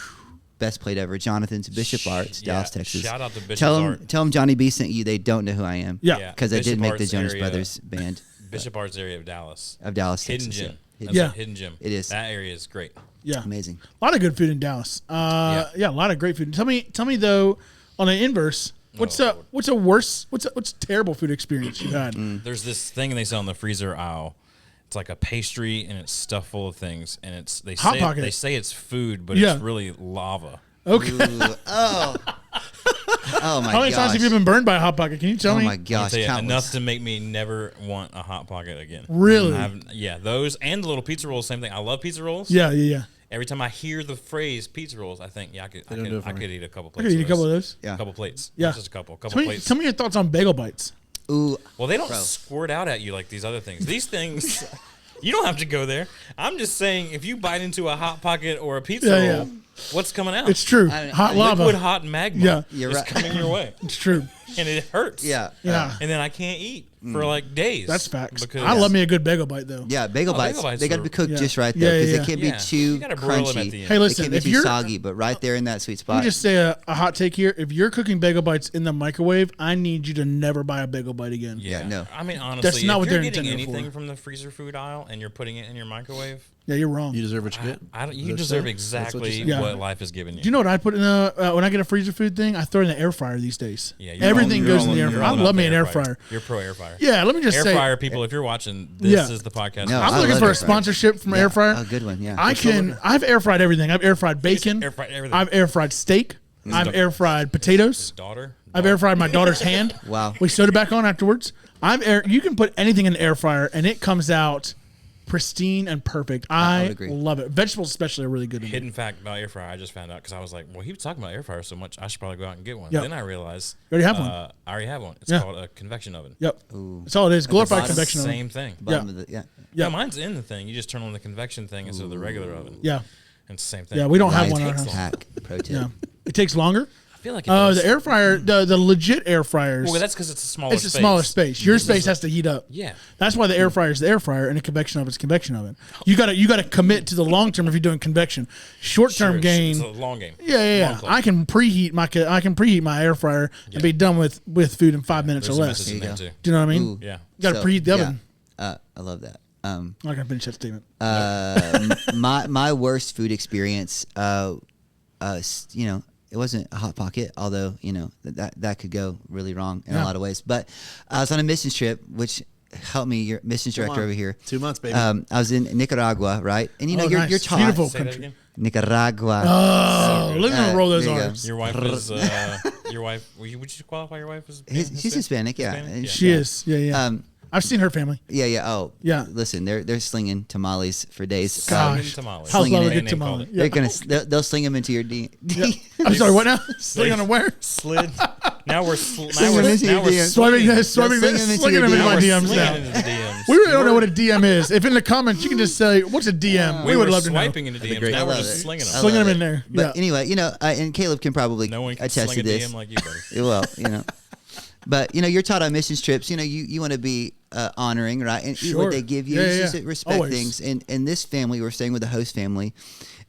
best plate ever, Jonathan's, Bishop Arts, Yeah, Dallas, Texas. shout out to Bishop tell Arts. Tell them Johnny B sent you. They don't know who I am. Yeah. Yeah. because I Bishop did make the Arts Jonas area. Brothers band Bishop Arts area of Dallas. of Dallas, Hidden Texas. gem. Yeah. That's Yeah. a hidden gem. It is. That area is great. Yeah. Amazing. A lot of good food in Dallas. Yeah, a lot of great food. Tell me though, on the inverse, what's a terrible food experience you've had? There's this thing they sell in the freezer aisle. It's like a pastry and it's stuffed full of things and it's Hot Pocket. they say it's food, but Yeah. it's really lava. Okay. Ooh, oh my How many gosh. times have you been burned by a Hot Pocket? Can you tell Oh me? my I'll gosh, tell you, countless. enough to make me never want a Hot Pocket again. Really? Yeah, those and the little pizza rolls, same thing. I love pizza rolls. Yeah. Every time I hear the phrase pizza rolls, I think, yeah, I don't do it for could me. eat a couple I plates. could eat a couple of those. Yeah. A couple plates. Yeah. Not just a couple plates. Tell me your thoughts on bagel bites. Ooh, Well, they don't Bro. squirt out at you like these other things. These things, you don't have to go there. I'm just saying, if you bite into a Hot Pocket or a pizza Yeah, roll, what's coming out? It's true. I mean, Hot lava. Liquid hot magma. Yeah. You're is right. coming your way, It's true. and it hurts. yeah. Yeah. And then I can't eat for like days. That's facts. Because I love me a good bagel bite though. Yeah, bagel Oh, bites. bagel bites They got to are- be cooked Yeah. just right Yeah, though, because yeah, they can't yeah. be too You gotta broil 'em at crunchy. the end. Hey, They listen, can't be if too you're soggy, but right there in that sweet Let spot. me just say a hot take here. If you're cooking bagel bites in the microwave, I need you to never buy a bagel bite again. Yeah, no. I mean, honestly, That's not if what you're they're getting intended anything for. from the freezer food aisle and you're putting it in your microwave, Yeah, you're wrong. You deserve what you get. I don't, you Is that deserve saying? That's what exactly you're saying? what Yeah. life has given you. Do you know what I put in when I get a freezer food thing? I throw it in the air fryer these days. Yeah, Everything you're goes in all- the air you're fryer. I all love about me the an air fryer. You're pro air fryer. Yeah, let me just Air say, fryer people, if you're watching, this Yeah. is the podcast. No, I'm I looking love for air a fryer. sponsorship from Yeah, air fryer. a good one, yeah. I've air fried everything. I've air fried bacon. Air fried everything. I've air fried steak. I've air fried potatoes. daughter. I've air fried my daughter's hand. Wow. We sewed it back on afterwards. You can put anything in the air fryer and it comes out pristine and perfect. I would agree. love it. Vegetables especially are really good. in it. Hidden fact about air fryer, I just found out because I was like, well, he was talking about air fryer so much, I should probably go out and get one. Yep. Then I realized You already have one. I already have one. It's Yeah. called a convection oven. Yep. That's all it is. Glorified bottom, convection oven. Same thing. Bottom Yeah. of the, yeah. Yeah. Yeah, mine's in the thing. You just turn on the convection thing instead of the regular oven. Yeah. And it's the same thing. Yeah, we don't have Life one in our house. hack, pro tip. Yeah. It takes longer. I feel like it does. The air fryer, the legit air fryers. Well, that's because it's a smaller it's space. a smaller space. Your space has to heat up. Yeah. That's why the air fryer is the air fryer and a convection oven is convection oven. You gotta commit to the long term if you're doing convection. Short term Sure, gain. It's a long game. Yeah. Long play. I can preheat my air fryer and be done with food in 5 minutes There's or a less. message in There there you too. Do you know what I mean? Ooh. Yeah. You got to So, preheat the yeah. oven. I love that. I'm not gonna finish that statement. My worst food experience, it wasn't a Hot Pocket, although that could go really wrong in Yeah. a lot of ways. But I was on a missions trip, which helped me, your missions Come director on. over here. 2 months, baby. I was in Nicaragua, right? And Oh, you're nice. taught Beautiful Say that country. again. Nicaragua. Oh, look at him roll those there you go. arms. Your wife is your wife. Would you qualify your wife as being She's Hispanic, yeah. Hispanic? And She is. Yeah. I've seen her family. Yeah. Oh, Yeah. Listen, they're slinging tamales for days. Gosh. Tamales. How's Slinging love a it. good They called tamale? it. Yeah. They'll sling them into your D. I'm sorry. What now? Sling on a where? Slid. Now we're Slinging into your DMs. Swiping this, They'll swiping sling this, them into slinging your them in DMs. my we're DMs slinging now. into the DMs. We really don't know what a DM is. If in the comments you can just say, "What's a DM?" We would were love to know. swiping into DMs. great. Now I we're love just it. slinging I them. Slinging love them in it. there. But Yeah. anyway, and Caleb can probably No one can attest sling to a this. DM like you, buddy. Well, But you're taught on missions trips. You want to be honoring, right? And eat Sure. what they give you. Yeah, It's yeah, just yeah. respect Always. things. And this family, we're staying with the host family,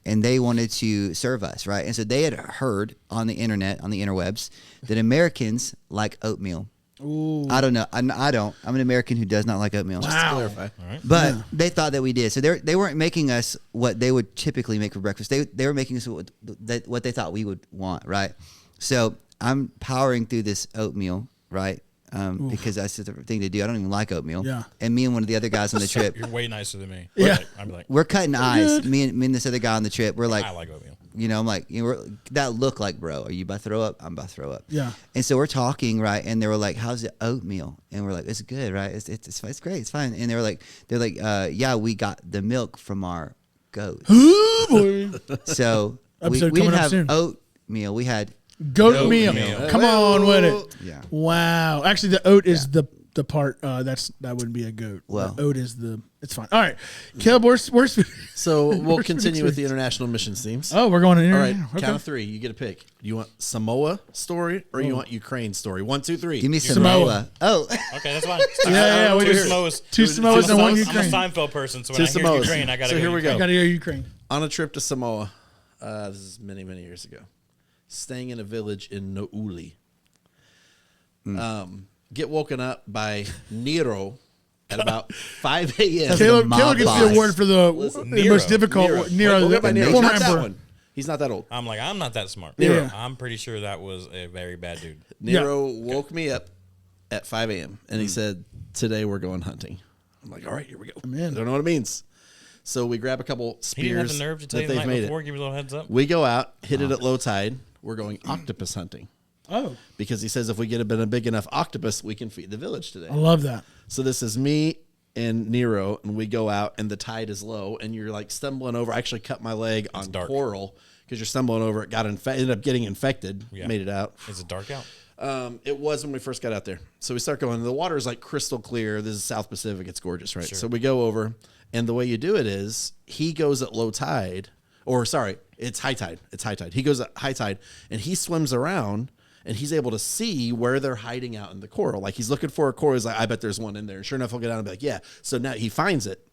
and they wanted to serve us, right? And so they had heard on the internet, on the interwebs, that Americans like oatmeal. Ooh. I don't know. I don't. I'm an American who does not like oatmeal. Just to clarify. But they thought that we did. So they weren't making us what they would typically make for breakfast. They were making us what they thought we would want, right? So I'm powering through this oatmeal, right? Because that's the thing to do. I don't even like oatmeal. Yeah. And me and one of the other guys on the trip, You're way nicer than me. Yeah. I'd be like, we're cutting eyes. good. Me and this other guy on the trip, we're like, I like oatmeal. I'm like, that look like, bro, are you about to throw up? I'm about to throw up. Yeah. And so we're talking, right? And they were like, how's the oatmeal? And we're like, it's good, right? It's great. It's fine. And they're like, yeah, we got the milk from our goat. Ooh, boy. So we Episode didn't coming up have soon. oatmeal. We had Goat meal. meal. Come on with it. yeah. Wow. Actually, the oat is the part that wouldn't be a goat. Well. The oat is it's fine. All right, Caleb, where's So we'll Where's continue food with the international missions themes. Oh, we're going to All right, okay. count of three. You get a pick. Do you want Samoa story or you want Ukraine story? 1, 2, 3. Give me Samoa. Samoa. Oh, Okay, that's fine. Yeah, we two do. Samoas. Two Samoas and one I'm a Ukraine. Seinfeld person, so when Two I hear Samoas. Ukraine, I gotta So go. here we go. I gotta go Ukraine. On a trip to Samoa. This is many, many years ago. Staying in a village in Nouli. Get woken up by Nero at about 5 a.m. Caleb mob gets the boss. award for the Nero. most difficult. Nero, Woke up by the Nero. He's former not that emperor. one. He's not that old. I'm like, I'm not that smart. Nero. I'm pretty sure that was a very bad dude. Nero woke me up at 5 a.m. and he said, "Today we're going hunting." I'm like, "All right, here we go." I'm in. I don't know what it means. So we grab a couple He didn't have spears the nerve to tell that you the they've night made before, it. give you a little heads up. We go out, hit it at low tide. We're going octopus hunting Oh, because he says if we get a big enough octopus, we can feed the village today. I love that. So this is me and Nero, and we go out, and the tide is low, and you're like stumbling over. I actually cut my leg on dark. coral because you're stumbling over. It ended up getting infected. Yeah. Made it out. Is it dark out? It was when we first got out there. So we start going. The water is like crystal clear. This is South Pacific. It's gorgeous, right? Sure. So we go over, and the way you do it is he goes at low tide, or sorry, it's high tide. It's high tide. He goes at high tide, and he swims around, and he's able to see where they're hiding out in the coral. Like he's looking for a coral. He's like, I bet there's one in there. And sure enough, he'll get down and be like, yeah. So now he finds it.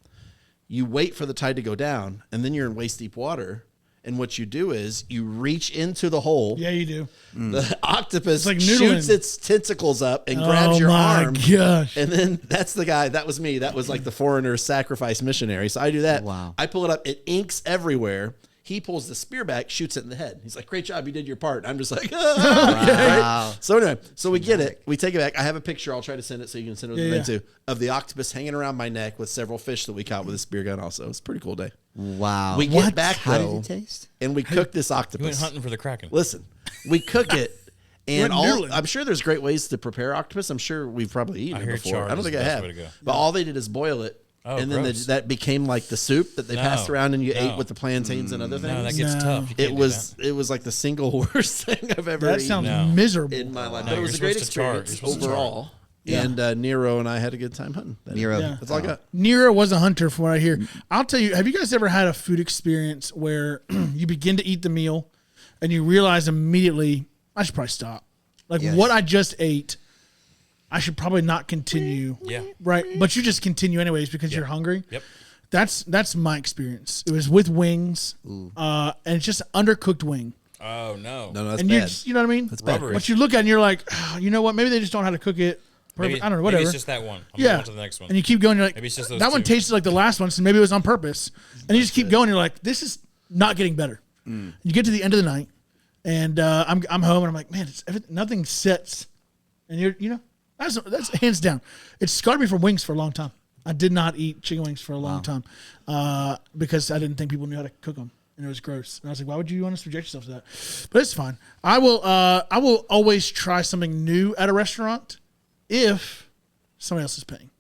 You wait for the tide to go down, and then you're in waist deep water. And what you do is you reach into the hole. Yeah, you do. The octopus like shoots noodling. its tentacles up and grabs Oh your my arm. gosh. And then that's the guy. That was me. That was like the foreigner sacrifice missionary. So I do that. Wow. I pull it up. It inks everywhere. He pulls the spear back, shoots it in the head. He's like, "Great job, you did your part." I'm just like, Wow. So anyway, so we get it. We take it back. I have a picture. I'll try to send it so you can send it with Yeah, the yeah. thing too, of the octopus hanging around my neck with several fish that we caught with a spear gun. Also, it's a pretty cool day. Wow. We get back How though, did it taste? and we cook this You went octopus. hunting for the Kraken. Listen, we cook it, and We're noodling. I'm sure there's great ways to prepare octopus. I'm sure we've probably eaten I it hear before. chard I don't is think the I best have. way to go. But all they did is boil it, Oh, and then gross. that became like the soup that they No. passed around and you ate No. with the plantains and other things. No, that gets No. tough. You can't it do was that. it was like the single worst thing I've ever That eaten sounds No. miserable. in my life. No, But it was a you're great supposed to char. You're experience supposed to char. overall. Yeah. And Nero and I had a good time hunting. Nero. Yeah. That's all I got. Nero was a hunter, from what I hear. I'll tell you, have you guys ever had a food experience where you begin to eat the meal and you realize immediately, I should probably stop? Like Yes. what I just ate, I should probably not continue. Yeah. Right. But you just continue anyways because you're hungry. Yep. That's my experience. It was with wings, and it's just undercooked wing. Oh no. No, that's And bad. you know what I mean? That's bad. Rubbery. But you look at it and you're like, "Oh, you know what? Maybe they just don't know how to cook it. Perfect. Maybe, I don't know, maybe whatever. it's just that one. I'm Yeah. going to the next one. And you keep going, you're like, Maybe it's just those that one two. tasted like the last one, so maybe it was on purpose. And you just keep going, you're like, this is not getting better. You get to the end of the night, and I'm home, and I'm like, man, nothing sets. And that's hands down. It scarred me from wings for a long time. I did not eat chicken wings for a long time because I didn't think people knew how to cook them. And it was gross. And I was like, why would you want to subject yourself to that? But it's fine. I will always try something new at a restaurant if somebody else is paying.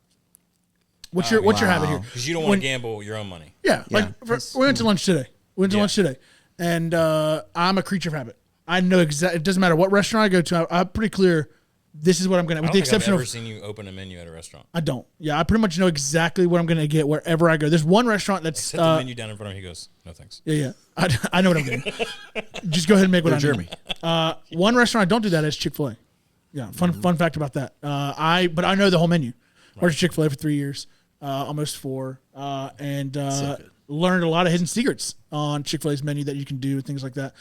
What's your habit here? Because you don't want to gamble your own money. Yeah, Yeah. we went to lunch today. Yeah. And I'm a creature of habit. I know exactly. It doesn't matter what restaurant I go to. I'm pretty clear. This is what I'm gonna. I With don't the think I've exception ever of, seen you open a menu at a restaurant. I don't. Yeah, I pretty much know exactly what I'm gonna get wherever I go. There's one restaurant that's. Set the menu down in front of him. He goes, "No thanks." Yeah. I know what I'm getting. Just go ahead and make what I'm Jeremy. One restaurant I don't do that is Chick-fil-A. Yeah, fun fact about that. But I know the whole menu. Worked at Chick-fil-A for 3 years, almost 4, and good. learned a lot of hidden secrets on Chick-fil-A's menu that you can do, things like that.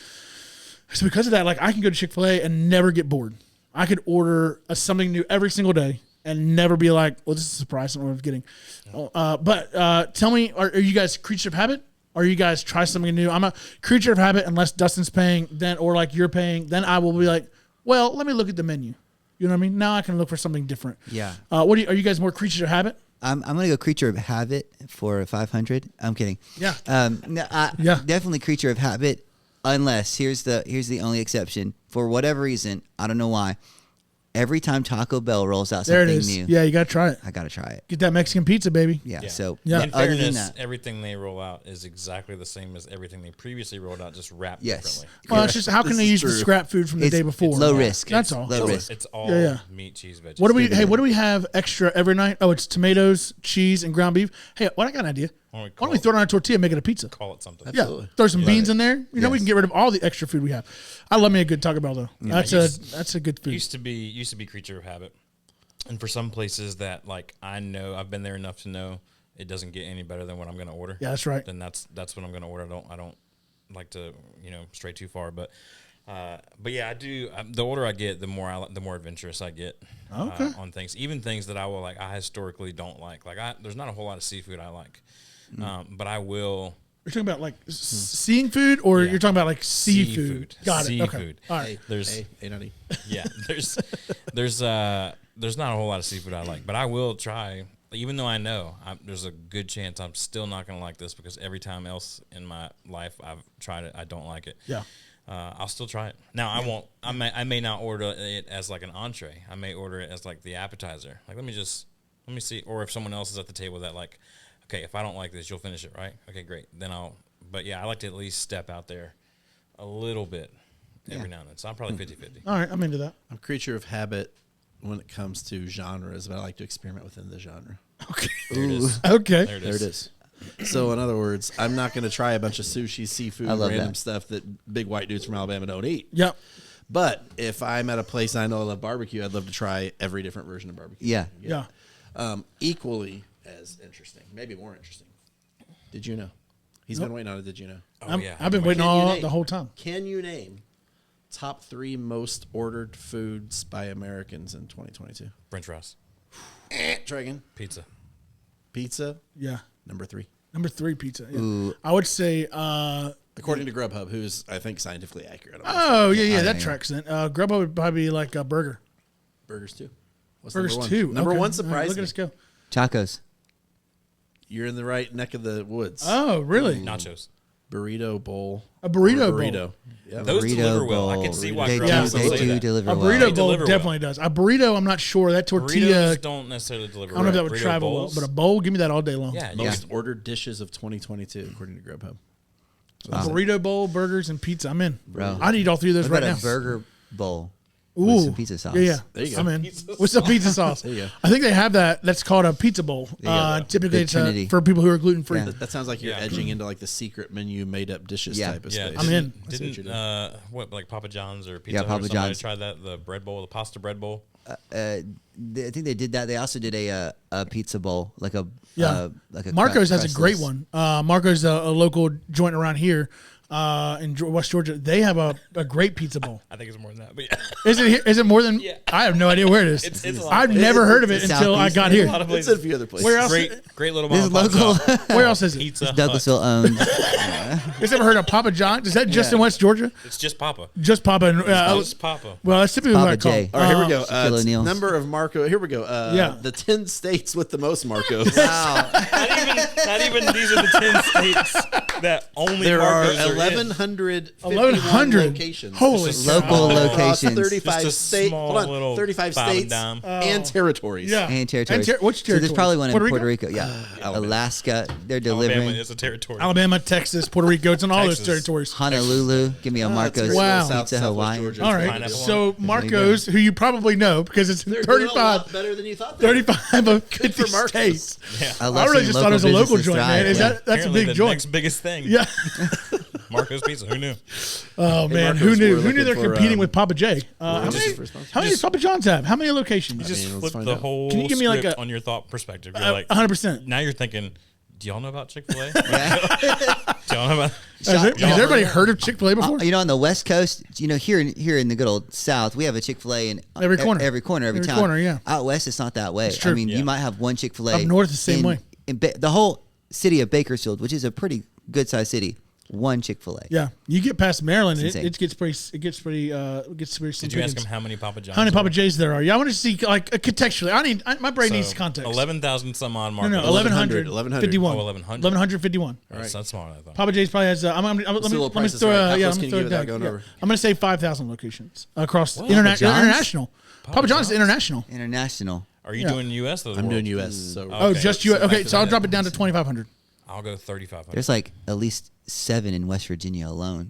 So because of that, like I can go to Chick-fil-A and never get bored. I could order something new every single day and never be like, well, this is a surprise. I don't know what I'm getting. But tell me, are you guys creature of habit? Or you guys try something new? I'm a creature of habit unless Dustin's paying, or like you're paying. Then I will be like, well, let me look at the menu. You know what I mean? Now I can look for something different. Yeah. Are you guys more creature of habit? I'm gonna go creature of habit for 500. I'm kidding. Yeah. No, Yeah. Definitely creature of habit. Unless here's the only exception. For whatever reason, I don't know why. every time Taco Bell rolls out There it something is. new, Yeah, you got to try it. I gotta try it. Get that Mexican pizza, baby. Yeah. Yeah. So Yeah. In other than fairness, that, everything they roll out is exactly the same as everything they previously rolled out, just wrapped Yes. differently. Well, it's just how can This they is use the true. scrap food from the day before? It's low risk. That's all. Low risk. It's all Yeah. meat, cheese, veggies. What do we? Hey, what do we have extra every night? Oh, it's tomatoes, cheese, and ground beef. Hey, I got an idea. Why don't we throw it on a tortilla and make it a pizza? Call it something. Absolutely. Yeah, throw some Love beans it. in there. You know, we Yes. can get rid of all the extra food we have. I love me a good Taco Bell though. That's a good food. Used to be creature of habit, and for some places that like I know I've been there enough to know it doesn't get any better than what I'm going to order. Yeah, that's right. Then that's what I'm going to order. I don't like to stray too far, but yeah, I do. The older I get, the more adventurous I get on things. Even things that I historically don't like. There's not a whole lot of seafood I like, but I will. You're talking about like seeing food, or Yeah. you're talking about like seafood. Seafood. Got it. Okay. Seafood. All right. There's nutty. yeah, there's not a whole lot of seafood I like, but I will try. Even though I know there's a good chance I'm still not going to like this because every time else in my life I've tried it, I don't like it. Yeah. I'll still try it. Now I won't. I may not order it as like an entree. I may order it as like the appetizer. Like let me see. Or if someone else is at the table that like, okay, if I don't like this, you'll finish it, right? Okay, great. Then I'll. But yeah, I like to at least step out there a little bit every now and then. So I'm probably 50-50. All right. I'm into that. I'm a creature of habit when it comes to genres, but I like to experiment within the genre. Okay. There it is. Okay. There it There is. it is. So, in other words, I'm not going to try a bunch of sushi, seafood, I love random that. stuff that big white dudes from Alabama don't eat. Yep. But if I'm at a place I know I love barbecue, I'd love to try every different version of barbecue. Yeah. Yeah. Equally as interesting, maybe more interesting. Did you know? He's been waiting on it. Did you know? Oh yeah. I've been waiting Can you all name- the whole time. Can you name top 3 most ordered foods by Americans in 2022? French fries, Try again. pizza. Pizza, Yeah. number 3. Number 3 pizza. Yeah. Ooh. I would say. According to Grubhub, who's I think scientifically accurate. Oh yeah, yeah. that tracks then. Grubhub would probably be like a burger. Burgers too. What's Burgers number 1? too. Number Okay. 1 All right, surprised look at me. us go. Tacos. You're in the right neck of the woods. Oh really? Nachos. Burrito bowl. A burrito Or bowl. Yeah. Those Burrito deliver well. I bowl. can see why They Yeah. Grubhub do, will they say do that. deliver A well. burrito bowl deliver well. definitely does. A burrito, I'm not sure. That tortilla, Burritos don't necessarily deliver. I don't know if that would Burrito travel well, bowls. but a bowl, give me that all day long. yeah, Most ordered dishes of 2022, according to Grubhub. A burrito bowl, burgers, and pizza. I'm in. Bro. I'd eat all 3 of those What right about now. a burger bowl Ooh. with some pizza sauce? Yeah, yeah. There you go. I'm in. Pizza With some pizza sauce. There you go. I think they have that. That's called a pizza bowl. Typically, Big it's Trinity. for people who are gluten free. Yeah. That sounds like you're Yeah. edging into like the secret menu made up dishes Yeah. type of Yeah, space. I'm in. I see what you're Didn't doing. what like Papa John's or Pizza Yeah, Hut Papa or somebody John's. try that the bread bowl, the pasta bread bowl? I think they did that. They also did a pizza bowl, like a Yeah. like a Marco's has a crustless. great one. Marco's a local joint around here in West Georgia. They have a great pizza bowl. I think it's more than that, but yeah, Is it more than? Yeah. I have no idea where it is. It's a lot I've of never places. heard of it It's until I Southeast. got a here. lot of It's places. a few other places. Where else? Great little This mom is and pop local. shop. Where else is it? Pizza It's Hut. Douglasville owned. You guys ever heard of Papa John? Is that just in West Georgia? It's just Papa. Just Papa. And, Just Papa. well, that's typically what Papa I call. J. All right, here we go. Shaquille O'Neal's. Number of Marco. Here we go. Yeah. The 10 states with the most Marcos. Wow. Not even these are the 10 states that only There are Marcos are in. 1,151 1,100 locations. Holy Just a Local small- Across locations. 35 Just a states. small Hold on. little 35 five and states dime. and territories. Yeah. And territories. which So territory? there's probably one in Puerto Puerto Rico? Rico. Yeah. Alabama. Alaska. They're Alabama delivering. is a territory. Alabama, Texas, Puerto Rico. It's in all those Texas. territories. Honolulu. Give me a Marcos Wow. pizza Hawaiian. Georgia. All It's right. Pineapple So you Marco's, who you probably know because it's They're doing a 35 lot better than you thought. they were. 35 of Good 50 for Marcos. states. Yeah. I really just thought it was a local joint, man. Is that's a Apparently big the joint. next biggest thing. Yeah. Marco's Pizza. Who knew? Oh man, Marcos, who knew? we're Who knew they're looking for, competing with Papa J? How just many? for sponsors. How many does Papa John's have? How many locations? You just let's flipped find the out. whole Can you give me like script a- on your thought perspective. You're like, 100%. now you're thinking, do y'all know about Chick-fil-A? Do y'all know about? Has everybody heard of Chick-fil-A before? You know, on the West Coast, you know, here in the good old South, we have a Chick-fil-A in Every corner. every corner, every Every town. corner, yeah. Out west, it's not that way. true. I mean, Yeah. you might have one Chick-fil-A. Up north, the same way. The whole city of Bakersfield, which is a pretty good sized city, one Chick-fil-A. Yeah, you get past Maryland, It's it gets pretty. It gets pretty. Did you ask him how many Papa John's? How many Papa were? J's there are? Yeah, I want to see like contextually. My brain needs context. 11,000 some odd markers. No, 1,100. 1,151. 1,151. All right. That's smaller than I thought. Papa J's probably has. Let me little throw. prices, right? How Yeah, close let me can you throw get it without back. going Yeah. over? I'm gonna say 5,000 locations across John's? international. Papa John's is John's? international. International. Are you Yeah. doing U.S. or the I'm world? doing U.S. So Oh, Okay. just you. So Okay, back to so I'll that. drop it down to 2,500. I'll go 3,500. There's like at least 7 in West Virginia alone.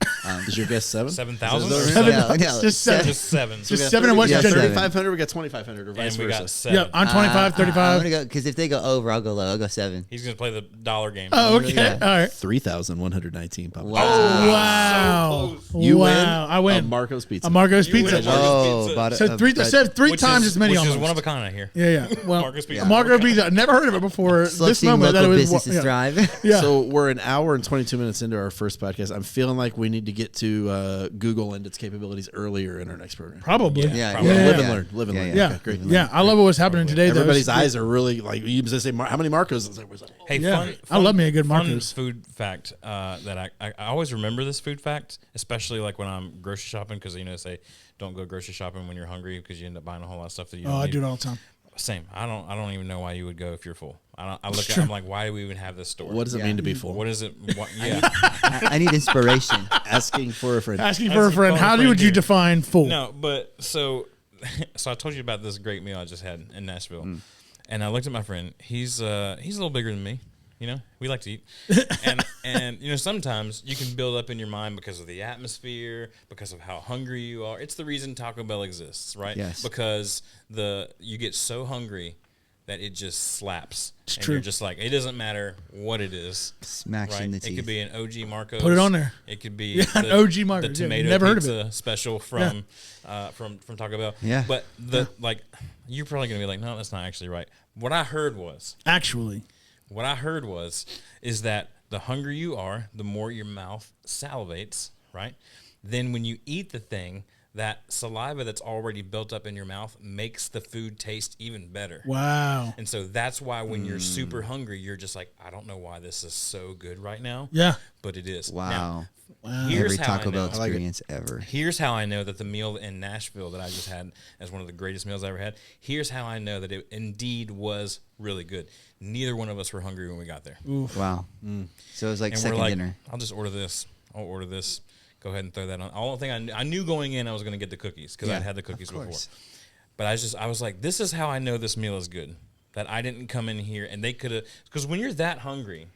is your guess 7? 7,000? Is Seven. No, It's just seven. Just 7. Just 7 in West Yeah, Virginia. 3,500. We got 2,500 or vice And we versa. got 7. Yeah, I'm 25, I'm 35. gonna go because if they go over, I'll go low. I'll go 7. He's going to play the dollar game. Oh, okay. Yeah. All right. 3,119 Papa Wow. John's. Wow. You win. I win. A Marco's Pizza. A Marco's You Pizza. win. Marco's Oh, Pizza. bought it. So three, said three Which times is, as many which almost. is one of a kind, I hear. Yeah. Well, Marco's Pizza. Marco Pizza. I never heard of it before. This Selecting moment that it local was. businesses Yeah. thrive. Yeah. So we're an hour and 22 minutes into our first podcast. I'm feeling like we need to get to Google and its capabilities earlier in our next program. Probably. Yeah, Probably. yeah, Live yeah. and learn. Live and learn. Yeah. Okay, great. Yeah. I love what's happening today. though. Everybody's eyes are really like you just say, how many Marcos? It's like, Hey, Yeah. fun, I love me a good fun Marcos. food fact that I always remember this food fact, especially like when I'm grocery shopping because, they say don't go grocery shopping when you're hungry because you end up buying a whole lot of stuff that you don't Oh, I need. do it all the time. Same. I don't even know why you would go if you're full. I look at I'm like, why do we even have this store? what does it Yeah. mean to be full? What is it? What, yeah. I need inspiration. Asking for a friend. Asking for a friend. for a How friend would you here. define full? No, but so I told you about this great meal I just had in Nashville, and I looked at my friend. He's a little bigger than me. We like to eat, and sometimes you can build up in your mind because of the atmosphere, because of how hungry you are. It's the reason Taco Bell exists, right? Yes. Because you get so hungry that it just slaps. It's and true. You're just like, it doesn't matter what it is. Smacks Right? in the It teeth. could be an OG Marcos. Put it on there. It could be Yeah, an OG Marcos. the Yeah, tomato never heard of pizza special from Taco Bell. Yeah. But you're probably gonna be like, no, that's not actually right. What I heard was is that the hungrier you are, the more your mouth salivates, right? Then when you eat the thing, that saliva that's already built up in your mouth makes the food taste even better. Wow. And so that's why when you're super hungry, you're just like, I don't know why this is so good right now. Yeah. But it is. Wow. Now, here's Every how I Taco Bell know. experience ever. Here's how I know that the meal in Nashville that I just had as one of the greatest meals I ever had. Here's how I know that it indeed was really good. Neither one of us were hungry when we got there. Wow. So it was like And second we're like, dinner. I'll just order this. I'll order this. Go ahead and throw that on. All the thing I knew going in I was going to get the cookies because Yeah, I'd had the cookies of before. course. But I was like, this is how I know this meal is good. That I didn't come in here and they could have, because when you're that hungry,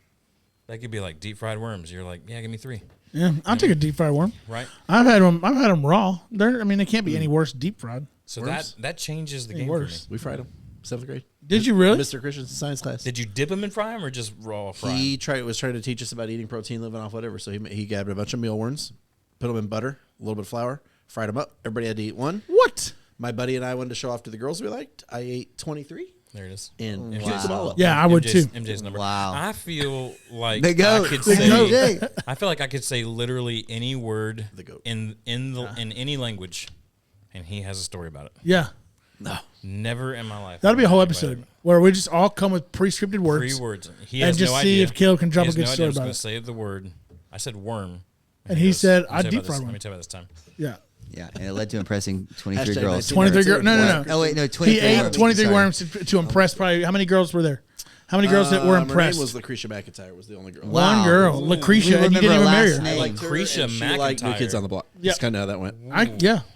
that could be like deep fried worms. You're like, yeah, give me 3. Yeah. I'll take a deep fried worm. Right. I've had them raw. They can't be any worse deep fried. So Worms? that changes the game worse. for me. We fried them. 7th grade. Did you really? Mr. Christian's science class. Did you dip them and fry them or just raw fry 'em? He was trying to teach us about eating protein, living off whatever. So he grabbed a bunch of mealworms, put them in butter, a little bit of flour, fried them up. Everybody had to eat one. What? My buddy and I wanted to show off to the girls we liked. I ate 23 There it is. and Wow. puked them all up. Yeah, I would MJ's, too. MJ's number. Wow. I feel like The goat. I could The say. goat. I feel like I could say literally any word The goat. in any language, and he has a story about it. Yeah. No. Never in my life. That'll be a whole have I heard episode where we just all come with pre-scripted about words. 3 words. He And has just no see idea. if Caleb can drop He a has good no story idea. I was about going it. to say the word. I said worm. And he said, "Let me I tell you deep about fried this- one." Let me tell you about this time. Yeah. Yeah, and it led to impressing 23 Hashtag girls. 23 girls. No. Oh, wait, no, He 23 ate worms. 23 Sorry. worms to impress probably. How many girls were there? How many girls that were Her impressed? name was Lucretia McIntyre. Was the only girl. Wow. One girl, Lucretia, We and you remember didn't even her marry last her. name. I liked her, Lucretia and she liked New McIntyre. Kids on the Block. Yeah. That's kind of how that went.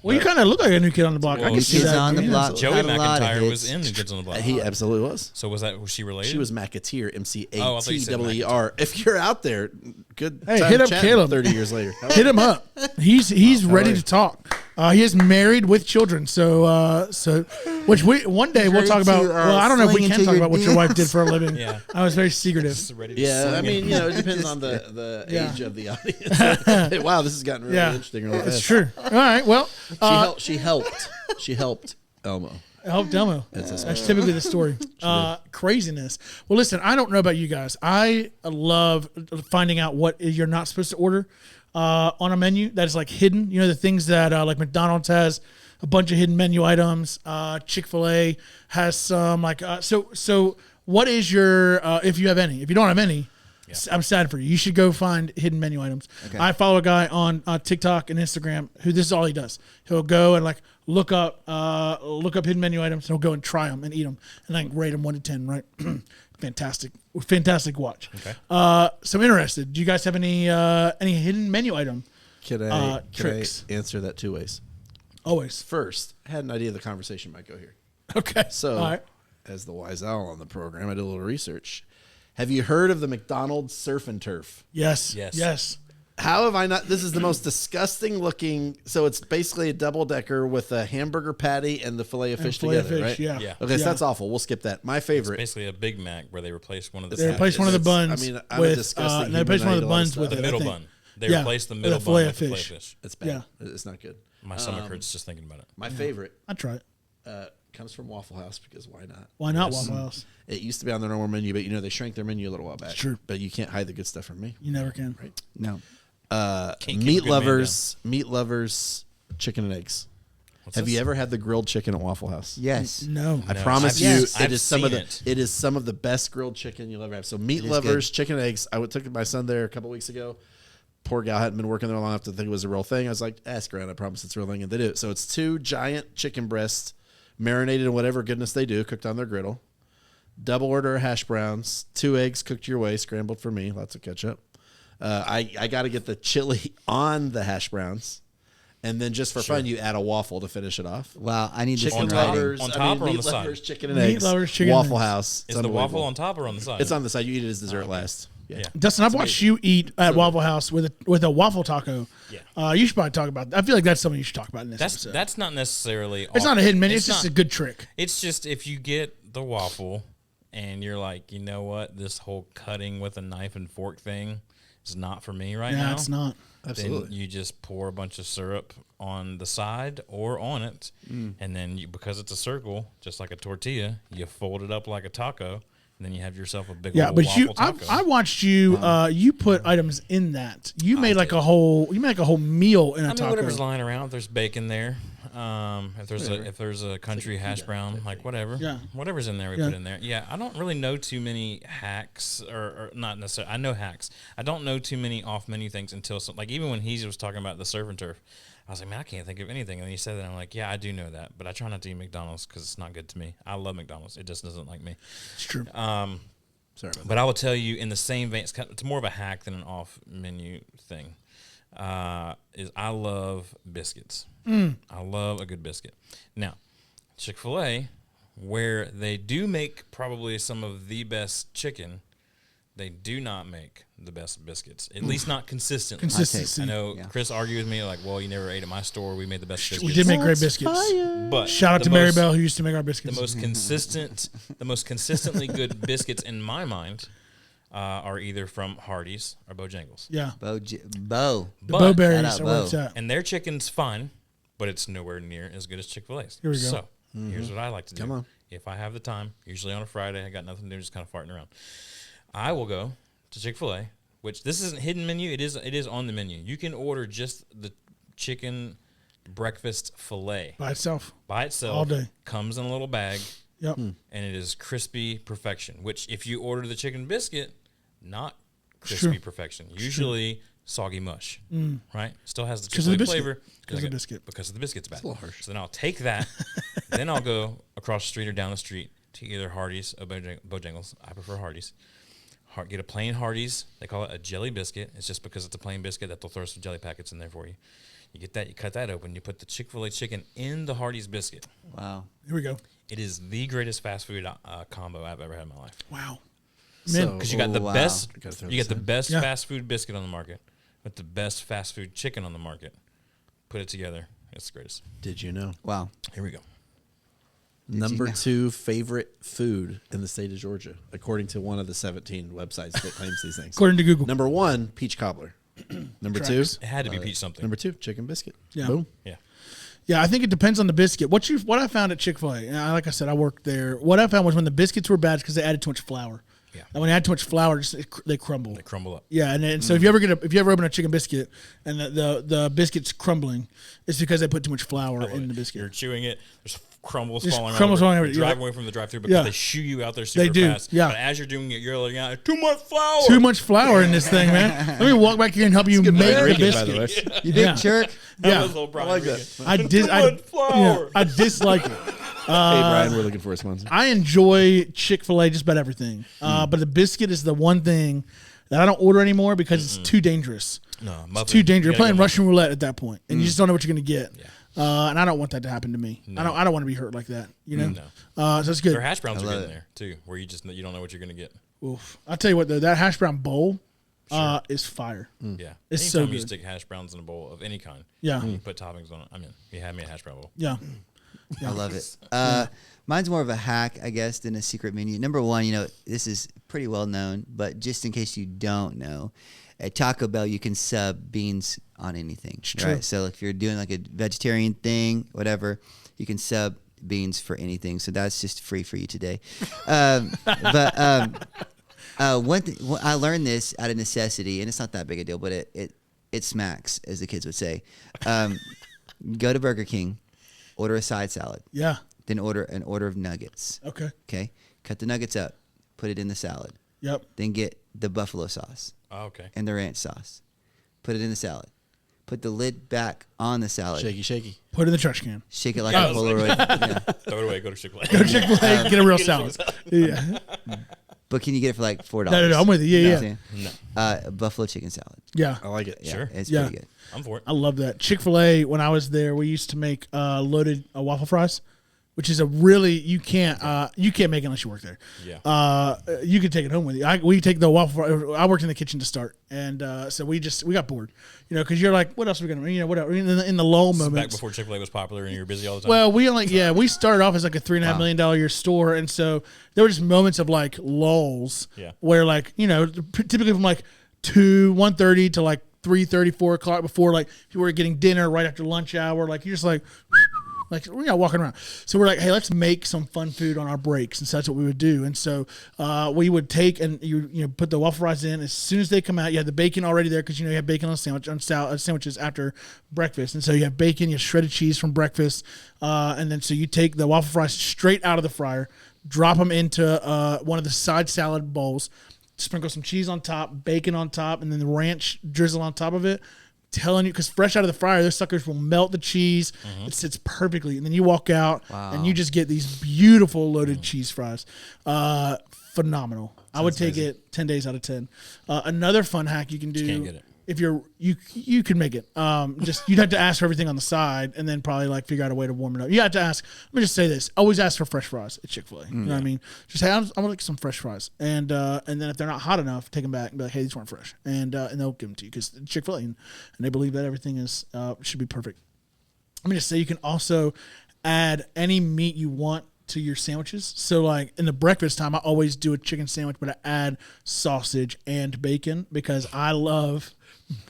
Well, you kind of look like a new kid on the block. I Well, can see Kids that. on the Yeah. Block. Joey Had a lot of McIntyre was hits. in New Kids on the Block. He absolutely was. So was she related? She was Macketeer, MCATEER. Oh, I thought you said If you're out there, good Hey, time hit up chatting Caleb. 30 years later. Hit him up. He's ready right. to talk. He is married with children. So which one day we'll ready talk about. to, Well, I don't know if we sling can into talk your about what your wife did for a living. Yeah. I was very secretive. Just ready to Yeah, I sling mean, it. it depends on the Yeah. age of the audience. Wow, this has gotten really Yeah, interesting. Really it's fast. true. All right. Well, She helped Elmo. help Delmo. That's typically the story. Craziness. Well, listen, I don't know about you guys. I love finding out what you're not supposed to order on a menu that is like hidden. You know, the things that like McDonald's has a bunch of hidden menu items. Chick-fil-A has some like so what is your if you have any? If you don't have any, I'm sad for you. You should go find hidden menu items. Okay. I follow a guy on TikTok and Instagram who this is all he does. He'll go and like look up hidden menu items. And he'll go and try them and eat them and like rate them 1 to 10. Right? Fantastic watch. Okay. So I'm interested. Do you guys have any hidden menu item? Can I Tricks. answer that 2 ways? Always. First, I had an idea the conversation might go here. Okay. So, all right. as the wise owl on the program, I did a little research. Have you heard of the McDonald's Surf and Turf? Yes. Yes. Yes. How have I not? This is the most disgusting looking. So it's basically a double decker with a hamburger patty and the fillet of fish Fillet of together, fish, right? yeah. Okay, so that's awful. We'll skip that. My favorite. Basically a Big Mac where they replaced one of the They replaced one of the buns. I mean, I'm a with disgusting they replaced one of the human. I eat a lot of buns with stuff. it. the I middle think. bun. They Yeah, replaced the with middle a fillet bun of with fillet fish. fish. It's bad. It's not good. My stomach hurts just thinking about it. My favorite I'd try it. comes from Waffle House because why not? Why not Waffle House? It used to be on their normal menu, but they shrank their menu a little while back. True. But you can't hide the good stuff from me. You never can. Right. No. Can't keep a Meat good man lovers, chicken and eggs. What's Have this? you ever had the grilled chicken at Waffle House? Yes. No. I No, promise I've- you, yes, it I've is some of seen the it is some of the best grilled chicken you'll ever have. So meat is lovers, good. chicken and eggs. I took my son there a couple weeks ago. Poor gal hadn't been working there long enough to think it was a real thing. I was like, ask around. I promise it's a real thing, and they do. So it's 2 giant chicken breasts, marinated in whatever goodness they do, cooked on their griddle. Double order of hash browns, 2 eggs cooked your way, scrambled for me, lots of ketchup. I got to get the chili on the hash browns, and then just for fun, you add a waffle to finish it off. Wow, I need this Chicken in writing. lovers, On top or on meat the side? lovers, chicken and Meat eggs. lovers, chicken and Waffle eggs. House. It's Is the waffle unbelievable. on top or on the side? It's on the side. You eat it as dessert last. Yeah. Yeah. Dustin, I've watched you eat at Waffle House with a waffle taco. Yeah. You should probably talk about that. I feel like that's something you should talk about in this episode. That's not necessarily. It's not a hidden menu. It's just not- a good trick. It's just if you get the waffle and you're like, you know what, this whole cutting with a knife and fork thing is not for me right now. Yeah, it's not. Absolutely. Then you just pour a bunch of syrup on the side or on it, and then because it's a circle, just like a tortilla, you fold it up like a taco, and then you have yourself a big Yeah, old but waffle you, taco. I watched you. You put items in that. You made like a whole. You made like a whole meal in a I mean, taco. whatever's lying around. If there's bacon there, if there's a country hash brown, like whatever, Yeah. whatever's in there, we put in there. Yeah, I don't really know too many hacks, or not necessarily. I know hacks. I don't know too many off menu things until like even when he was talking about the surf and turf, I was like, man, I can't think of anything. And then he said that, I'm like, yeah, I do know that, but I try not to eat McDonald's because it's not good to me. I love McDonald's. It just doesn't like me. It's true. Sorry about But I will tell you, in the same vein, it's more of a hack than an off-menu thing. Is I love biscuits. I love a good biscuit. Now, Chick-fil-A, where they do make probably some of the best chicken, they do not make the best biscuits. At least not consistently. Consistency. I know Yeah. Chris argued with me like, well, you never ate at my store. We made the best biscuits. We did make great biscuits. But Shout out the to Mary most- Bell who used to make our the biscuits. most consistently good biscuits in my mind are either from Hardee's or Bojangles. Yeah. Bo. The But- Bowberries Shout out, are where it's Bo. at. And their chicken's fine, but it's nowhere near as good as Chick-fil-A's. Here we go. So here's what I like to do. Come on. If I have the time, usually on a Friday, I got nothing to do, just kind of farting around. I will go to Chick-fil-A, which this isn't hidden menu. It is on the menu. You can order just the chicken breakfast fillet By itself. by itself. All day. Comes in a little bag. Yep. And it is crispy perfection. Which, if you order the chicken biscuit, not crispy True. perfection. Usually soggy mush, right? Still has the 'Cause of the chicken biscuit. flavor. 'Cause of the biscuit. Because of the biscuit's bad. a little harsh. So then I'll take that. Then I'll go across the street or down the street to either Hardee's or Bojangles. I prefer Hardee's. Get a plain Hardee's. They call it a jelly biscuit. It's just because it's a plain biscuit that they'll throw some jelly packets in there for you. You get that. You cut that open. You put the Chick-fil-A chicken in the Hardee's biscuit. Wow. Here we go. It is the greatest fast food combo I've ever had in my life. Wow. So- Man, Because you got the wow. best, I gotta throw you this get the in. best Yeah. fast food biscuit on the market with the best fast food chicken on the market. Put it together, it's the greatest. Did you know? Wow. Here we go. Number know? 2 favorite food in the state of Georgia, according to one of the 17 websites that claims these things. according to Google. Number 1, peach cobbler. Number Tracks. 2, It had to be peach something. number 2, chicken biscuit. Yeah. Boom. Yeah, Yeah, I think it depends on the biscuit. What I found at Chick-fil-A, and like I said, I worked there. What I found was when the biscuits were bad because they added too much flour. Yeah. And when they add too much flour, they crumble. they crumble up. Yeah, and so if you ever open a chicken biscuit and the biscuit's crumbling, it's because they put too much flour in the You're biscuit. chewing it. There's crumbles Just falling crumbles out. falling You're over, driving yeah. away from the drive-through because Yeah. they shoo you out there super They do, fast. yeah. But as you're doing it, you're looking at too much flour. Too much flour in this thing, man. Let me walk back here and help you make the Drinking, by the biscuit. way. You big Yeah. jerk. That Yeah. was little Brian I like Regan. that. Too much flour. I dislike it. Hey, Brian, we're looking for a sponsor. I enjoy Chick-fil-A just about everything. But the biscuit is the one thing that I don't order anymore because it's too dangerous. No, It's muffin. too dangerous. You're You gotta playing go Russian roulette at that point, and you just don't know what you're going to get. Yeah. And I don't want that to happen to me. I don't want to be hurt like that. You know. No. So it's good. Their hash browns are love good it. in there too, where you don't know what you're gonna get. Oof. I'll tell you what though, that hash brown bowl is fire. Yeah, It's anytime so you good. stick hash browns in a bowl of any kind, Yeah. you put toppings on it. I mean, you had me a hash brown bowl. Yeah. I love it. Mine's more of a hack, I guess, than a secret menu. Number one, this is pretty well known, but just in case you don't know, at Taco Bell you can sub beans on anything, true. right? So if you're doing like a vegetarian thing, whatever, you can sub beans for anything. So that's just free for you today. One thing I learned this out of necessity, and it's not that big a deal, but it smacks, as the kids would say. Go to Burger King, order a side salad. Yeah. Then order an order of nuggets. Okay. Okay. Cut the nuggets up. Put it in the salad. Yep. Then get the buffalo sauce Oh, okay. and the ranch sauce. Put it in the salad. Put the lid back on the salad. Shaky, shaky. Put it in the trash can. Shake it like Yeah, a I was like- Polaroid. Yeah. Throw it away. Go to Chick-fil-A. Go to Chick-fil-A, get a real salad. Yeah. But can you get it for like $4? No, I'm with you. Yeah, yeah. No, Buffalo chicken salad. Yeah. I like it. Yeah, Sure. It's Yeah. pretty good. I'm for it. I love that. Chick-fil-A, when I was there, we used to make loaded waffle fries, which is a really, you can't make it unless you work there. Yeah. You can take it home with you. We take the waffle fry. I worked in the kitchen to start. And so we got bored, because you're like, what else are we going to, whatever, in the lull This is back moments. before Chick-fil-A was popular and you were busy all the time. Well, we started off as like a $3.5 million a year store, and so there were just moments of like lulls, Yeah. where like typically from like 1:30 to like 3:30, 4 o'clock before like people were getting dinner right after lunch hour, like you're just like walking around. So we're like, hey, let's make some fun food on our breaks, and so that's what we would do. And so we would take and you put the waffle fries in as soon as they come out. You have the bacon already there because you have bacon on sandwiches after breakfast, and so you have bacon, you have shredded cheese from breakfast, and then so you take the waffle fries straight out of the fryer, drop them into one of the side salad bowls, sprinkle some cheese on top, bacon on top, and then the ranch drizzle on top of it. Telling you, because fresh out of the fryer, those suckers will melt the cheese. It sits perfectly, and then you walk out and you just get these beautiful loaded cheese fries. Phenomenal. I would take it 10 days out of 10. Another fun hack you can do can't get it. if you can make it. Just you'd have to ask for everything on the side, and then probably like figure out a way to warm it up. You have to ask. Let me just say this: always ask for fresh fries at Chick-fil-A. You know what I mean? Just hey, I'm gonna like some fresh fries, and then if they're not hot enough, take them back and be like, hey, these weren't fresh, and they'll give them to you because Chick-fil-A, and they believe that everything is should be perfect. Let me just say you can also add any meat you want to your sandwiches. So like in the breakfast time, I always do a chicken sandwich, but I add sausage and bacon because I love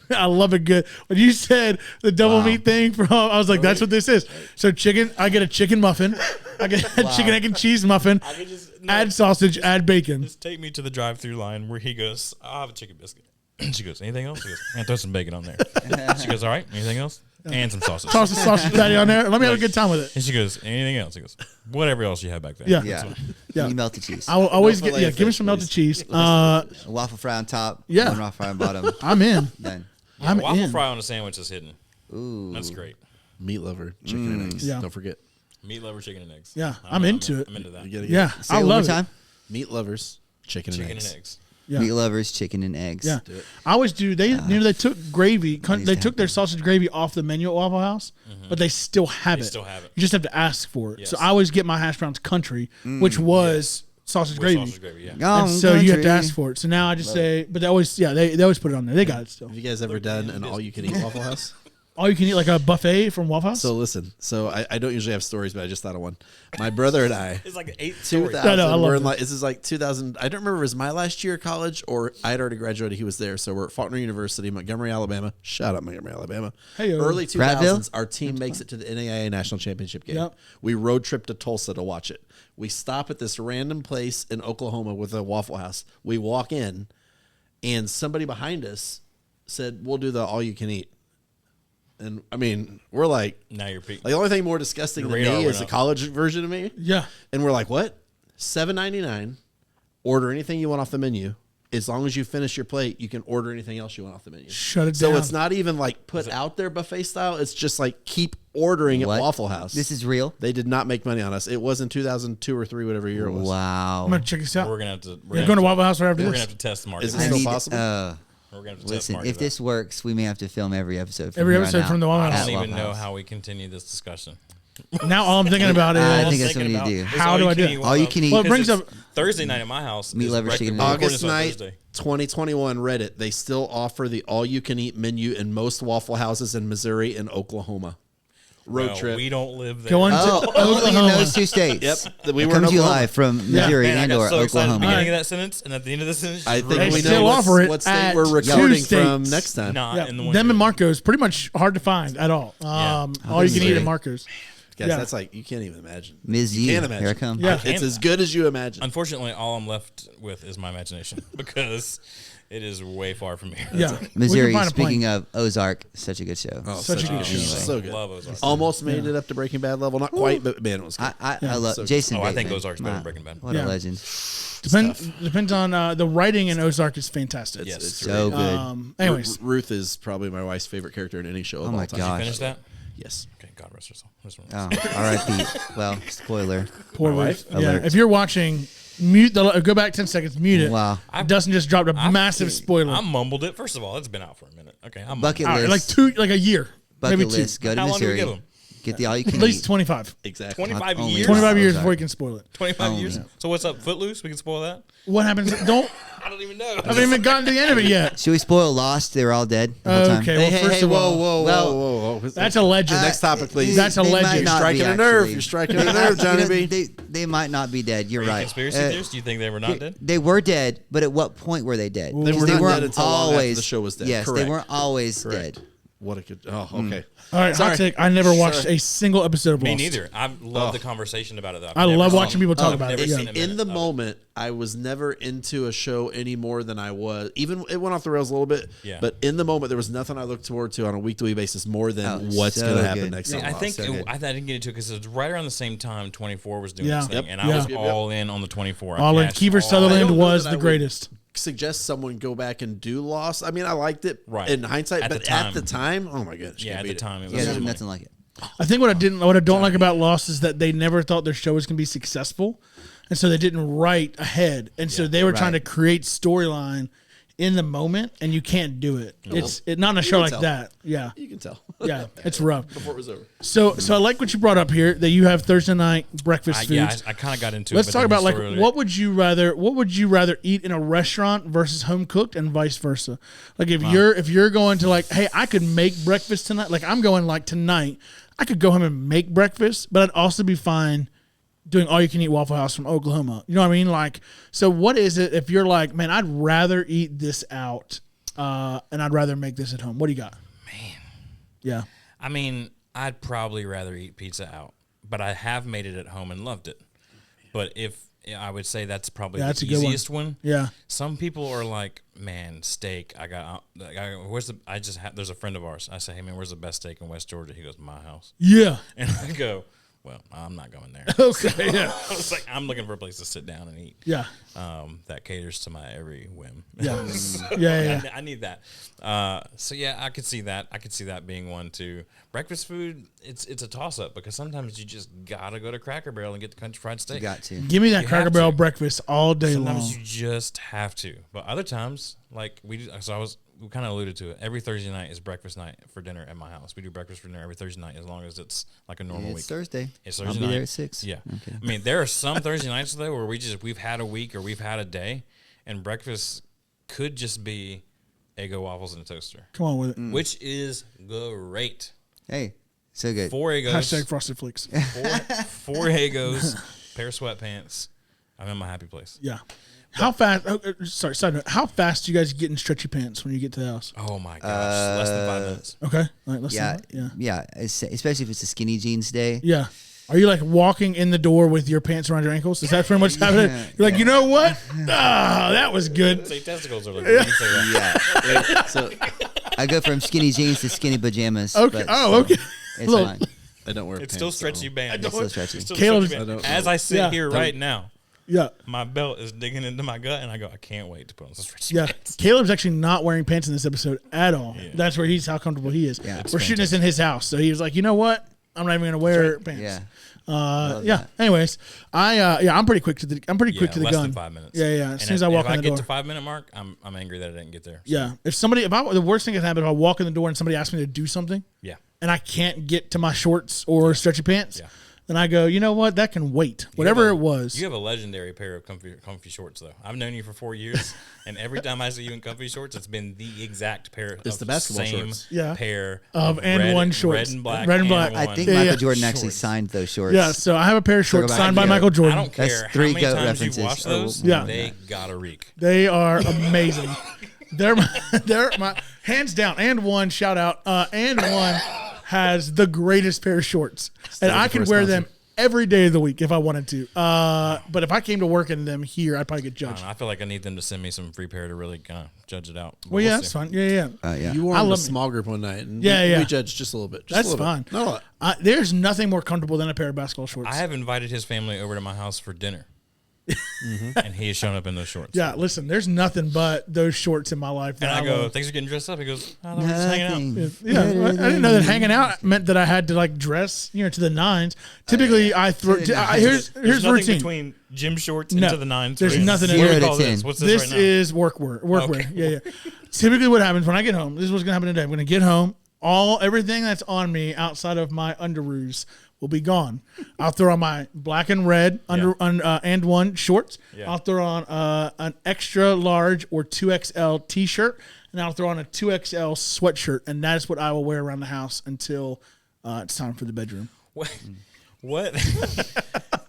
it good. When you said the double meat thing I was like, that's what this is. So I get a chicken muffin. I get a chicken, egg, and cheese muffin. I could just Add sausage, add bacon. Just take me to the drive-through line where he goes, I'll have a chicken biscuit. She goes, anything else? He goes, and throw some bacon on there. She goes, all right, anything else? And some sausage. Toss the sausage patty on there. Let me have a good time with it. And she goes, anything else? He goes, whatever else you have back there. Yeah. Yeah. That's fine. Yeah. Can you melt the cheese? I will always No get filet of give me fish, some melted please. cheese. A waffle fry on top. Yeah. One waffle fry on bottom. I'm in. Done. Yeah, I'm waffle in. fry on a sandwich is hidden. Ooh. That's great. Meat lover, chicken and eggs. Yeah. Don't forget. Meat lover, chicken and eggs. Yeah, I'm into it. I'm into that. You gotta get Yeah, Say I it one more love it. time. meat lovers, chicken, Chicken and eggs. and eggs. Yeah. Meat lovers, chicken and eggs. Yeah, Do it. I always do. They took gravy. needs They to took their happen. sausage gravy off the menu at Waffle House, but they still have They it. still have it. You just have to ask for it. Yes. So I always get my hash browns country, which was sausage With gravy. sausage gravy, yeah. Gone And so you have to country. ask for it. So now I just say, but they always put it on there. They got it still. Have you guys ever done an all-you-can-eat Waffle House? All you can eat like a buffet from Waffle House. So listen. So I don't usually have stories, but I just thought of one. My brother and I. It's like 8 stories. 2000. No, I love we're in it. like this is like 2000. I don't remember if it was my last year of college or I had already graduated. He was there. So we're at Faulkner University, Montgomery, Alabama. Shout out Montgomery, Alabama. Hey-o. Early 2000s, Prattville? our team makes it to the NAIA National Championship game. Yep. We road trip to Tulsa to watch it. We stop at this random place in Oklahoma with a Waffle House. We walk in, and somebody behind us said, "We'll do the all you can eat." And I mean, we're like, Now you're peak. the only thing more disgusting Your than radar me went is the up. college version of me. Yeah. And we're like, what? $7.99. Order anything you want off the menu. As long as you finish your plate, you can order anything else you want off the menu. Shut it So down. it's not even like put out there buffet style. It's just like keep ordering What? at Waffle House. This is real? They did not make money on us. It was in 2002 or 3, whatever year it was. Wow. I'm gonna check this out. We're gonna have to. You're going to Waffle House right after We're gonna this. have to test market. Is that. it I still need- possible? We're gonna have to test Listen, market if this that. works, we may have to film every episode. From Every here on episode out from the Waffle I House. don't at even know Waffle how House. we continue this discussion. Now all I'm thinking about I is think that's what we need to do. How do I do it? All you can eat. Well, it brings up Thursday night at my house. Meat is lovers breakfast- chicken we're recording August this on 9th, Thursday. 2021 Reddit. They still offer the all-you-can-eat menu in most Waffle Houses in Missouri and Oklahoma. Road Well, trip. We don't live there. going to Oh, only in Oklahoma. those two states. Yep, we It were in comes to you Oklahoma. live from Missouri Man, I and got or so excited at the Oklahoma. beginning of that sentence, and at the end of the sentence, I just think They we still know offer it what state at we're two recording from states. next time. not Yeah, in the one. them and Marco's pretty much hard to find at all. All you can eat Missouri. at Marco's. Guys, Yeah. that's like, you can't even imagine. Ms. You U, can't imagine. here I come. Yeah. It's as good as you imagine. Unfortunately, all I'm left with is my imagination because it is way far from here. Yeah, we can Missouri, find a speaking plane. of Ozark, such a good show. Such a good show. So good. Love Ozark. Almost made it up to Breaking Bad level. Not quite, but man, it was good. I love So- Jason. Oh, I think Bateman. Ozark's better than My- Breaking Bad. What Yeah. a legend. Depends on the writing in Ozark is fantastic. Yes. It's So great. good. Anyways, Ruth is probably my wife's favorite character in any show of Oh all my time. gosh. Finish that. Yes. Okay, God rest her soul. Oh, R.I.P. Well, spoiler. poor My wife. wife? Yeah, Alert. if you're watching, mute the. Go back 10 seconds. Mute it. Wow. Dustin just dropped a massive spoiler. I mumbled it. First of all, it's been out for a minute. Okay, I'm Bucket All right, list. like a year, Bucket maybe two, list. Go to How long do we Missouri. give 'em? Get the all you can at least eat. 25. Exactly. 25 Only years. 25 years Ozark. before you can spoil it. 25 years. So what's up? Footloose? We can spoil that. What happens? Don't. I don't even know. I haven't even gotten to the end of it yet. Should we spoil Lost? They were all dead the whole time. Okay, well, Hey, first hey, of whoa, all, whoa, well, whoa, whoa. that's a legend. Next topic, please. That's a They might legend. not Striking be, a nerve. actually. You're striking a nerve, Johnny You know, B. They might not be dead. You're right. Conspiracy theorists? Do you think they were not dead? They were dead, but at what point were they dead? They were Because not weren't dead until long after the show was dead. Yes, Correct. they weren't always Correct. dead. What a good. Oh, okay. All right, Sorry. hot take. I never watched Sorry. a single episode of Me Lost. neither. I love the conversation about it. Though. I've I never love seen watching people talk I've about it, never yeah. seen a In minute the of it. moment, I was never into a show any more than I was. Even it went off the rails a little bit. Yeah. But in the moment, there was nothing I looked forward to on a week-to-week basis more than Oh, what's so going to happen good. next See, time. I think so good. I didn't get into it because it was right around the same time 24 was doing Yeah. this thing, Yep. and I Yeah. was Yep. all in on the 24. I All in. cashed Kiefer all- I Sutherland don't know was that the I would greatest. suggest someone go back and do Lost. I mean, I liked it Right. in hindsight, At the but at the time. time, oh my goodness, you Yeah, can't at the beat it. time it was. Yeah, there's amazing. nothing like it. I think what I don't like about Lost is that they never thought their show was going to be successful, and so they didn't write ahead, and so they were trying to create storyline in the moment, and you can't do it. It's not in a show can like tell. that. Yeah, You can tell. yeah, it's rough. Before it was over. So I like what you brought up here that you have Thursday night breakfast foods. Yeah, I kind of got into Let's it. talk about like what would you rather eat in a restaurant versus home cooked and vice versa. Like if you're going to like, hey, I could make breakfast tonight. Like I'm going like tonight, I could go home and make breakfast, but I'd also be fine doing all you can eat Waffle House from Oklahoma. You know what I mean? Like, so what is it if you're like, man, I'd rather eat this out and I'd rather make this at home. What do you got? Man, Yeah. I mean, I'd probably rather eat pizza out, but I have made it at home and loved it. But I would say that's probably That's the a good one. easiest one. Yeah. Some people are like, man, steak. There's a friend of ours. I say, hey man, where's the best steak in West Georgia? He goes, my house. Yeah. And I go, well, I'm not going there. Okay. Yeah. I was like, I'm looking for a place to sit down and eat. Yeah. That caters to my every whim. Yeah. Yeah. I need that. So yeah, I could see that. I could see that being one too. Breakfast food, it's a toss up because sometimes you just gotta go to Cracker Barrel and get the country fried steak. You got to. Give me that You Cracker have Barrel to. breakfast all day long. Sometimes you just have to. But other times, like we kind of alluded to it. Every Thursday night is breakfast night for dinner at my house. We do breakfast for dinner every Thursday night as long as it's like a normal It's week. Thursday. It's I'll Thursday be night. there at 6. Yeah. Okay. I mean, there are some Thursday nights though where we've had a week or we've had a day, and breakfast could just be Eggo waffles in a toaster, Come on with it. which is great. Hey, so good. 4 Eggos, Hashtag Frosted Flakes. four Eggos, pair of sweatpants. I'm in my happy place. Yeah. How fast? Sorry, side note. How fast do you guys get in stretchy pants when you get to the house? Oh my gosh, less than 5 minutes. Okay, all right, let's Yeah, yeah, yeah. Especially if it's a skinny jeans day. yeah. Are you like walking in the door with your pants around your ankles? Is that pretty much happening? You're like, you know what? Ah, that was good. Say testicles are like, when you say that. Yeah. So I go from skinny jeans to skinny pajamas. Okay. but Oh, okay. It's Look. fine. I don't wear It's pants. still stretchy band. It's still stretchy. It's still Caleb's- stretchy band. I don't As I sit Yeah. here right now, Yeah. my belt is digging into my gut, and I go, I can't wait to put on some stretchy Yeah. pants. Caleb's actually not wearing pants in this episode at all. Yeah. That's where he's how comfortable he is. Yeah. We're shooting this in his house. So he was like, you know what? I'm not even going to wear pants. Yeah. Yeah. that. Anyways, I'm pretty quick to the quick to the less gun. than 5 minutes. Yeah, yeah. As soon as I walk in the if I get door. to 5 minute mark, I'm angry that I didn't get there. So, Yeah. The worst thing that can happen if I walk in the door and somebody asks me to do something yeah. and I can't get to my shorts or stretchy pants, Yeah. then I go, you know what? That can wait. Whatever it was. You have a legendary pair of comfy shorts, though. I've known you for 4 years, and every time I see you in comfy shorts, it's been the exact pair. It's of the basketball same shorts. Yeah. pair Of and red, one shorts. red and black. Red and black. and I one think Yeah, Michael yeah. Jordan actually Shorts. signed those shorts. Yeah, so I have a pair of shorts back signed by here. Michael Jordan. I don't That's care how three many GOAT times you references. wash those. Yeah. They gotta reek. They are amazing. they're my hands down. And one shout out. And one has the greatest pair of shorts, and I looking could for a wear sponsor. them every day of the week if I wanted to. But if I came to work in them here, I'd probably get I, judged. don't know, I feel like I need them to send me some free pair to really kind of judge it out. But Well, yeah, we'll that's see. fine. Yeah. Yeah. You wore I them to a love small group one night, and Yeah, yeah. we judged just a little bit. Just That's a little fine. Bit. Not a lot. There's nothing more comfortable than a pair of basketball shorts. I have invited his family over to my house for dinner, and he has shown up in those shorts. Yeah, listen, there's nothing but those shorts in my life. And That I go, love. thanks for getting dressed up. He goes, oh, we're just hanging out. Nothing. Yeah, I didn't know that hanging out meant that I had to like dress, to the nines. Typically, I throw. To the nines. Here's There's nothing routine. between gym shorts No, into the nines. there's for you. nothing in What do there. we call 0 to this? 10. What's This right now? is workwear. Workwear. Okay. Yeah. Typically, what happens when I get home? This is what's gonna happen today. I'm gonna get home. Everything that's on me outside of my underoos will be gone. I'll throw on my black and red and one shorts. Yeah. I'll throw on an extra large or 2XL t-shirt, and I'll throw on a 2XL sweatshirt, and that's what I will wear around the house until it's time for the bedroom. What?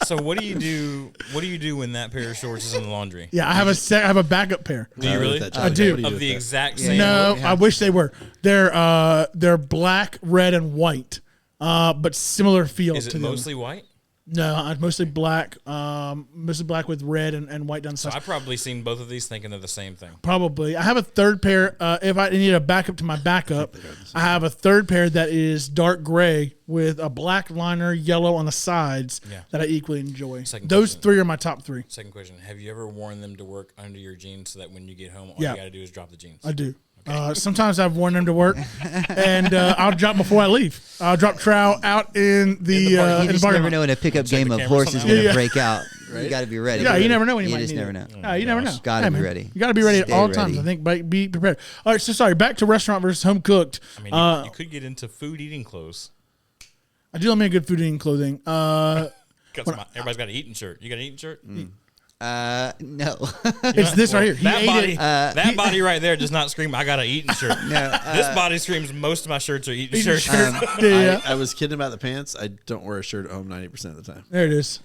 So what do you do? What do you do when that pair of shorts is in the laundry? Yeah, I have a backup pair. Do you really? I do. What do you Of with the that? exact same. No, I wish they were. They're black, red, and white, but similar feel Is to it them. mostly white? No, mostly black. Mostly black with red and white down the So sides. I've probably seen both of these thinking they're the same thing. Probably. I have a third pair. If I need a backup to my backup, I have a third pair that is dark gray with a black liner, yellow on the sides Yeah. that I equally enjoy. Second Those question. three are my top three. Second question: have you ever worn them to work under your jeans so that when you get home, all Yeah. you got to do is drop the jeans? I do. Sometimes I've worn them to work, and I'll drop before I leave. I'll drop trowel out in the You in the just parking never lot. know when a pickup game the of cameras horse on is that going one. to break out. Right? You got to be ready. Yeah, you never know when you You might just need never it. know. Yeah, you never know. Gotta be man. ready. You got to be ready at Stay all ready. times. I think, but be prepared. All right, so sorry. Back to restaurant versus home cooked. I mean, you could get into food eating clothes I do love me a good food eating clothing. because everybody's got an eating shirt. You got an eating shirt? No. It's this right here. He That ate body, it. that body right there does not scream. I got an eating shirt. No, This body screams. Most of my shirts are eating Eating shirts. shirt. Yeah. I was kidding about the pants. I don't wear a shirt at home 90% of the time. There it is.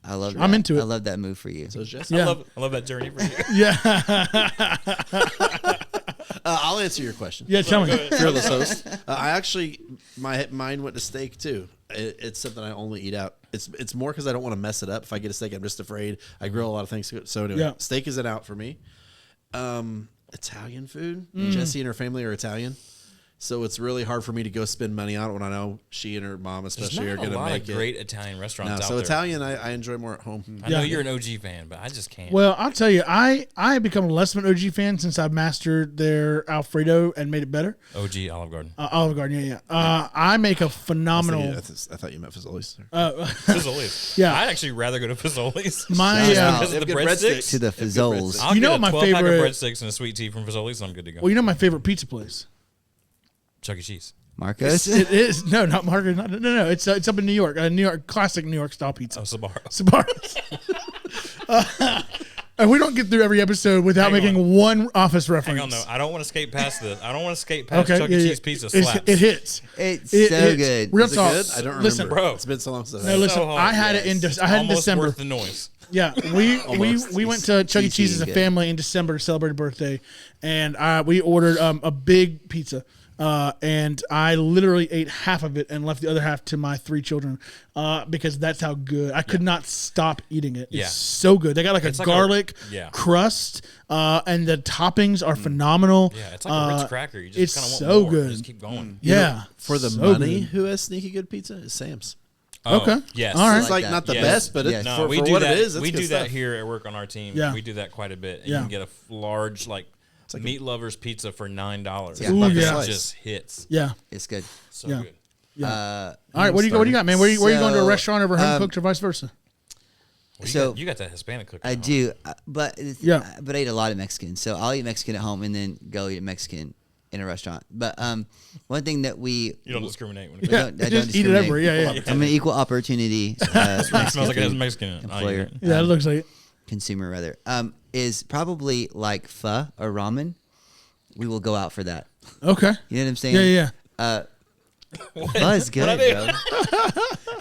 I love that. I'm into it. I love that move for you. So it's Jesse. Yeah. I love that journey for you. Yeah. I'll answer your question. Yeah. Tell me. Fearless host. I actually, my mind went to steak too. It's something I only eat out. It's more because I don't want to mess it up. If I get a steak, I'm just afraid. I grill a lot of things. So anyway, Yeah. steak is an out for me. Italian food. Jessie and her family are Italian. So it's really hard for me to go spend money on it when I know she and her mom There's especially are not a going to lot make of it. great Italian restaurants No, out so there. Italian, I enjoy more at home. I know Yeah. you're an OG fan, but I just can't. Well, I'll tell you, I have become less of an OG fan since I've mastered their Alfredo and made it better. OG Olive Garden. Olive Garden, yeah. I make a phenomenal. I thought you meant Fazoli's. Fazoli's. Yeah. I'd actually rather go to Fazoli's. My Just uh, because of the They have good breadsticks. breadsticks. To the Fazzoles. I'll You know get what a my 12 pack of favorite- breadsticks and a sweet tea from Fazoli's, and I'm good to go. well, you know my favorite pizza place. Chuck E. Cheese. Marcos? It is not Margaret. No. It's up in New York. Classic New York style pizza. Oh, Sbarro. Sbarro's. And we don't get through every episode without Hang making one office reference. Hang on, no. I don't want to skate past this. I don't want to skate past Okay, Chuck yeah, E. yeah. Cheese pizza It's- slaps. It hits. It's It so hits. good. Real Is it talk. good? I don't remember. Listen, Bro. It's been so long since I've No, had it. listen. So hard. I had it in. I had it in Almost December. worth the noise. Yeah, we went to Chuck E. Cheese as a Good. family in December to celebrate a birthday, and we ordered a big pizza. And I literally ate half of it and left the other half to my 3 children because that's how good. I could not stop eating it. It's so good. They got It's a like garlic crust, and the toppings are phenomenal. Yeah, it's like a Ritz cracker. You just it's kind of want so more. good. Just keep going. Yeah, For the so money, good. who has sneaky good pizza? Is Sam's. Oh, Okay. Yes. All right. It's like that. not the Yes. best, but Yes. it's No, for we do what that. it is. It's We good do stuff. that here at work on our team. Yeah. We do that quite a bit. And Yeah. you can get a large meat lovers pizza for $9. Yeah. Ooh, Like, yeah. it just hits. Yeah. It's good. So Yeah. good. All right, what do you got, man? Where you going to a So, restaurant over home cooked or vice versa? Well, So- you got that Hispanic cooking. I huh? do, but Yeah. but I eat a lot of Mexican. So I'll eat Mexican at home and then go eat Mexican in a restaurant. But one thing that You don't discriminate when it Yeah, I don't just eat it discriminate. everywhere. Yeah. I'm an equal opportunity It smells like it has Mexican in it. I'll eat employer, it. Yeah, it looks like it. consumer rather, is probably like pho or ramen. We will go out for that. Okay. You know what I'm saying? Yeah. Pho is good, What I bro.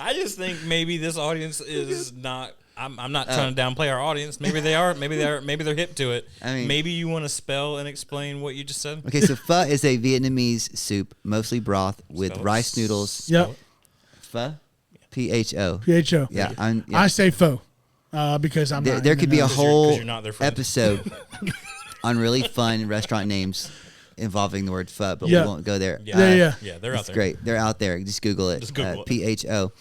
I just think maybe this audience is not. I'm not trying to downplay our audience. Maybe they are. Maybe they're hip to it. I mean- maybe you want to spell and explain what you just said. Okay, so pho is a Vietnamese soup, mostly broth with Spell it. rice noodles. Yep. Pho, PHO. PHO. Yeah, I say faux because I'm not. There in could the be a know. whole you're not their friend. episode on really fun restaurant names involving the word pho, but Yeah. we won't go there. Yeah. Yeah, they're out It's there. great. They're out there. Just Google it. Just Google it. PHO.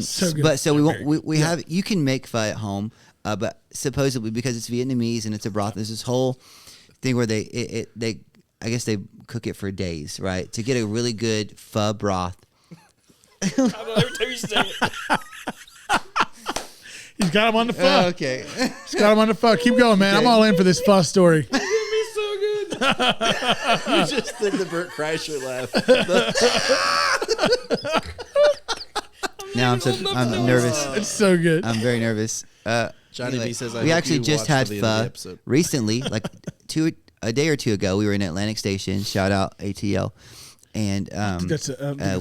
So good. But so we They're won't. We have. You can make pho at home, but supposedly because it's Vietnamese and it's a broth, there's this whole thing where they I guess they cook it for days, right? To get a really good pho broth. Every time you say it, He's got him on the phone. Okay. He's got him on the phone. Keep going, man. I'm all in for this fuss story. it'd be so good. You just did the Burt Kreischer laugh. Now I'm nervous. It's so good. I'm very nervous. Johnny B says, I we hope actually you just watch had till the end of the pho episode. recently, like a day or two ago. We were in Atlantic Station. Shout out ATL, and that's